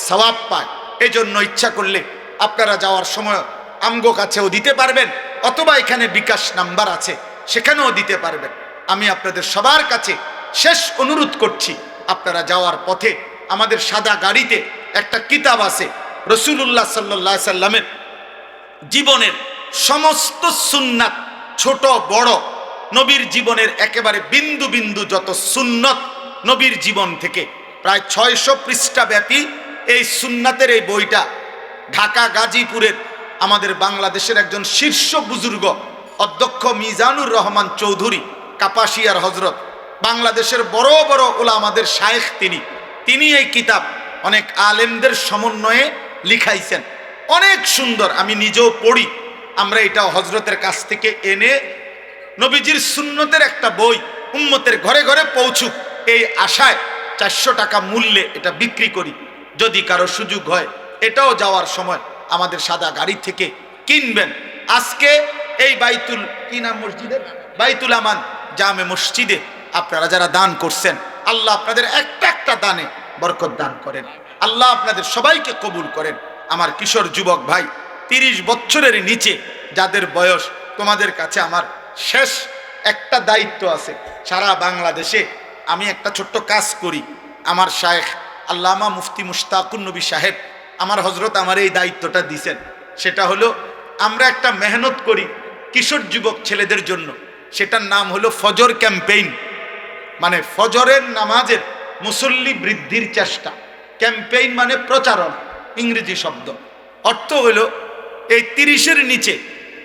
সওয়াব পায়। এই জন্য ইচ্ছা করলে আপনারা যাওয়ার সময় আমগো কাছেও দিতে পারবেন, অথবা এখানে বিকাশ নাম্বার আছে, সেখানেও দিতে পারবেন। আমি আপনাদের সবার কাছে শেষ অনুরোধ করছি, আপনারা যাওয়ার পথে আমাদের সাদা গাড়িতে একটা কিতাব আছে, রাসূলুল্লাহ সাল্লাল্লাহু আলাইহি সাল্লামের জীবনের সমস্ত সুন্নাত, ছোট বড়, নবীর জীবনের একেবারে বিন্দু বিন্দু যত সুন্নত নবীর জীবন থেকে, প্রায় 600 পৃষ্ঠা ব্যাপী এই সুন্নাতের এই বইটা ঢাকা গাজীপুরের আমাদের বাংলাদেশের একজন শীর্ষ বুজুর্গ অধ্যক্ষ মিজানুর রহমান চৌধুরী কাপাসিয়ার হজরত, বাংলাদেশের বড় বড় ওলামাদের শায়েখ, তিনি এই কিতাব অনেক আলেমদের সমন্বয়ে লিখাইছেন। অনেক সুন্দর, আমি নিজেও পড়ি। আমরা এটা হজরতের কাছ থেকে এনে নবীজির সুন্নতের একটা বই উম্মতের ঘরে ঘরে পৌঁছুক, এই আশায় 400 টাকা মূল্যে এটা বিক্রি করি। যদি কারো সুযোগ হয়, এটাও যাওয়ার সময় আমাদের সাদা গাড়ি থেকে কিনবেন। আজকে এই বাইতুল, কি নাম মসজিদের, বাইতুল আমান জামে মসজিদে আপনারা যারা দান করছেন, আল্লাহ আপনাদের একটা একটা দানে বরকত দান করেন, আল্লাহ আপনাদের সবাইকে কবুল করেন। আমার কিশোর যুবক ভাই, 30 বছরের নিচে যাদের বয়স, তোমাদের কাছে আমার শেষ একটা দায়িত্ব আছে। সারা বাংলাদেশে আমি একটা ছোট্ট কাজ করি। আমার শায়েখ আল্লামা মুফতি মুশতাকুন নবী সাহেব আমার হজরত আমার এই দায়িত্বটা দিয়েছেন। সেটা হলো আমরা একটা মেহনত করি কিশোর যুবক ছেলেদের জন্য, সেটার নাম হলো ফজর ক্যাম্পেইন। মানে ফজরের নামাজের মুসল্লি বৃদ্ধির চেষ্টা। ক্যাম্পেইন মানে প্রচারণ, ইংরেজি শব্দ। অর্থ হলো এই 30-এর নিচে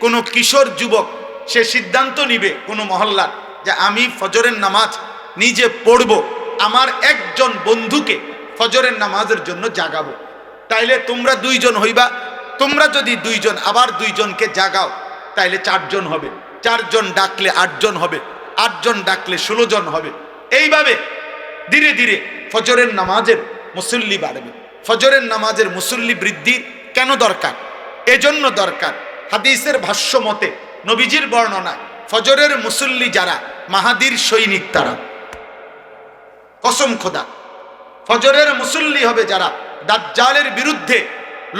কোনো কিশোর যুবক সে সিদ্ধান্ত নিবে কোনো মহল্লার যে আমি ফজরের নামাজ নিজে পড়ব, আমার একজন বন্ধুকে ফজরের নামাজের জন্য জাগাবো। তাইলে তোমরা 2 জন হইবা, তোমরা যদি 2 জন আবার 2 জনকে জাগাও, তাইলে 4 জন হবে, 4 জন ডাকলে 8 জন হবে, 8 জন ডাকলে 16 জন হবে। এইভাবে ধীরে ধীরে ফজরের নামাজের মুসল্লি বাড়বে। ফজরের নামাজের মুসল্লি বৃদ্ধি কেন দরকার? এজন্য দরকার, হাদিসের ভাষ্য মতে, নবীজির বর্ণনায়, ফজরের মুসল্লি যারা মাহাদির সৈনিক, তারা, কসম খোদা, ফজরের মুসল্লি হবে যারা দাজ্জালের বিরুদ্ধে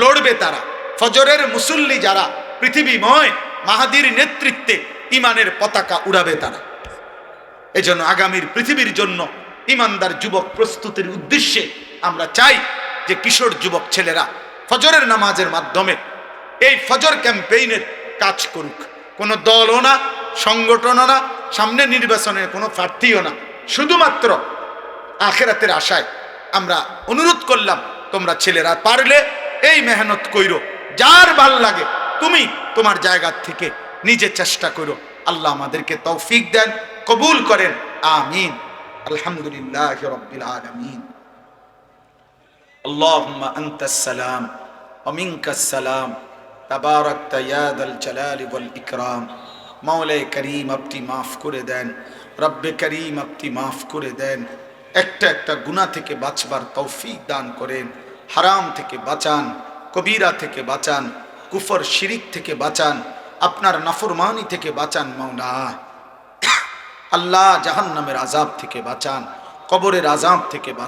লড়বে, তারা ফজরের মুসল্লি যারা পৃথিবীময় মাহাদির নেতৃত্বে ইমানের পতাকা উড়াবে, তারা। এজন্য আগামীর পৃথিবীর জন্য ইমানদার যুবক প্রস্তুতির উদ্দেশ্যে আমরা চাই যে কিশোর যুবক ছেলেরা ফজরের নামাজের মাধ্যমে এই ফজর ক্যাম্পেইনের কাজ করুক। কোনো দলও না, সংগঠনও না, সামনে নির্বাচনের কোনো প্রার্থীও না, শুধুমাত্র আখেরাতের আশায় আমরা অনুরোধ করলাম, তোমরা ছেলেরা পারলে এই মেহনত কইরো, যার ভাল লাগে তুমি তোমার জায়গা থেকে নিজে চেষ্টা করো। আল্লাহ আমাদেরকে তৌফিক দেন, কবুল করেন, আমিন। আলহামদুলিল্লাহি রাব্বিল আলামিন। আল্লাহুম্মা আনতাস সালাম ওয়া মিনকাস সালাম, তাবারাকতা ইয়া যাল জালালি ওয়াল ইকরাম। মাওলায়ে করিম আপনি মাফ করে দেন, রব্বে করিম আপনি মাফ করে দেন। একটা একটা গুনাহ থেকে বাঁচবার তৌফিক দান করেন, হারাম থেকে বাঁচান, কবিরা থেকে বাঁচান। কুফর শিরিক থেকে বাঁচান, আপনার নাফরমানি থেকে বাঁচান মাওলা। আল্লাহ জাহান্নামের আযাব থেকে বাঁচান, কবরের আযাব থেকে বাঁচান।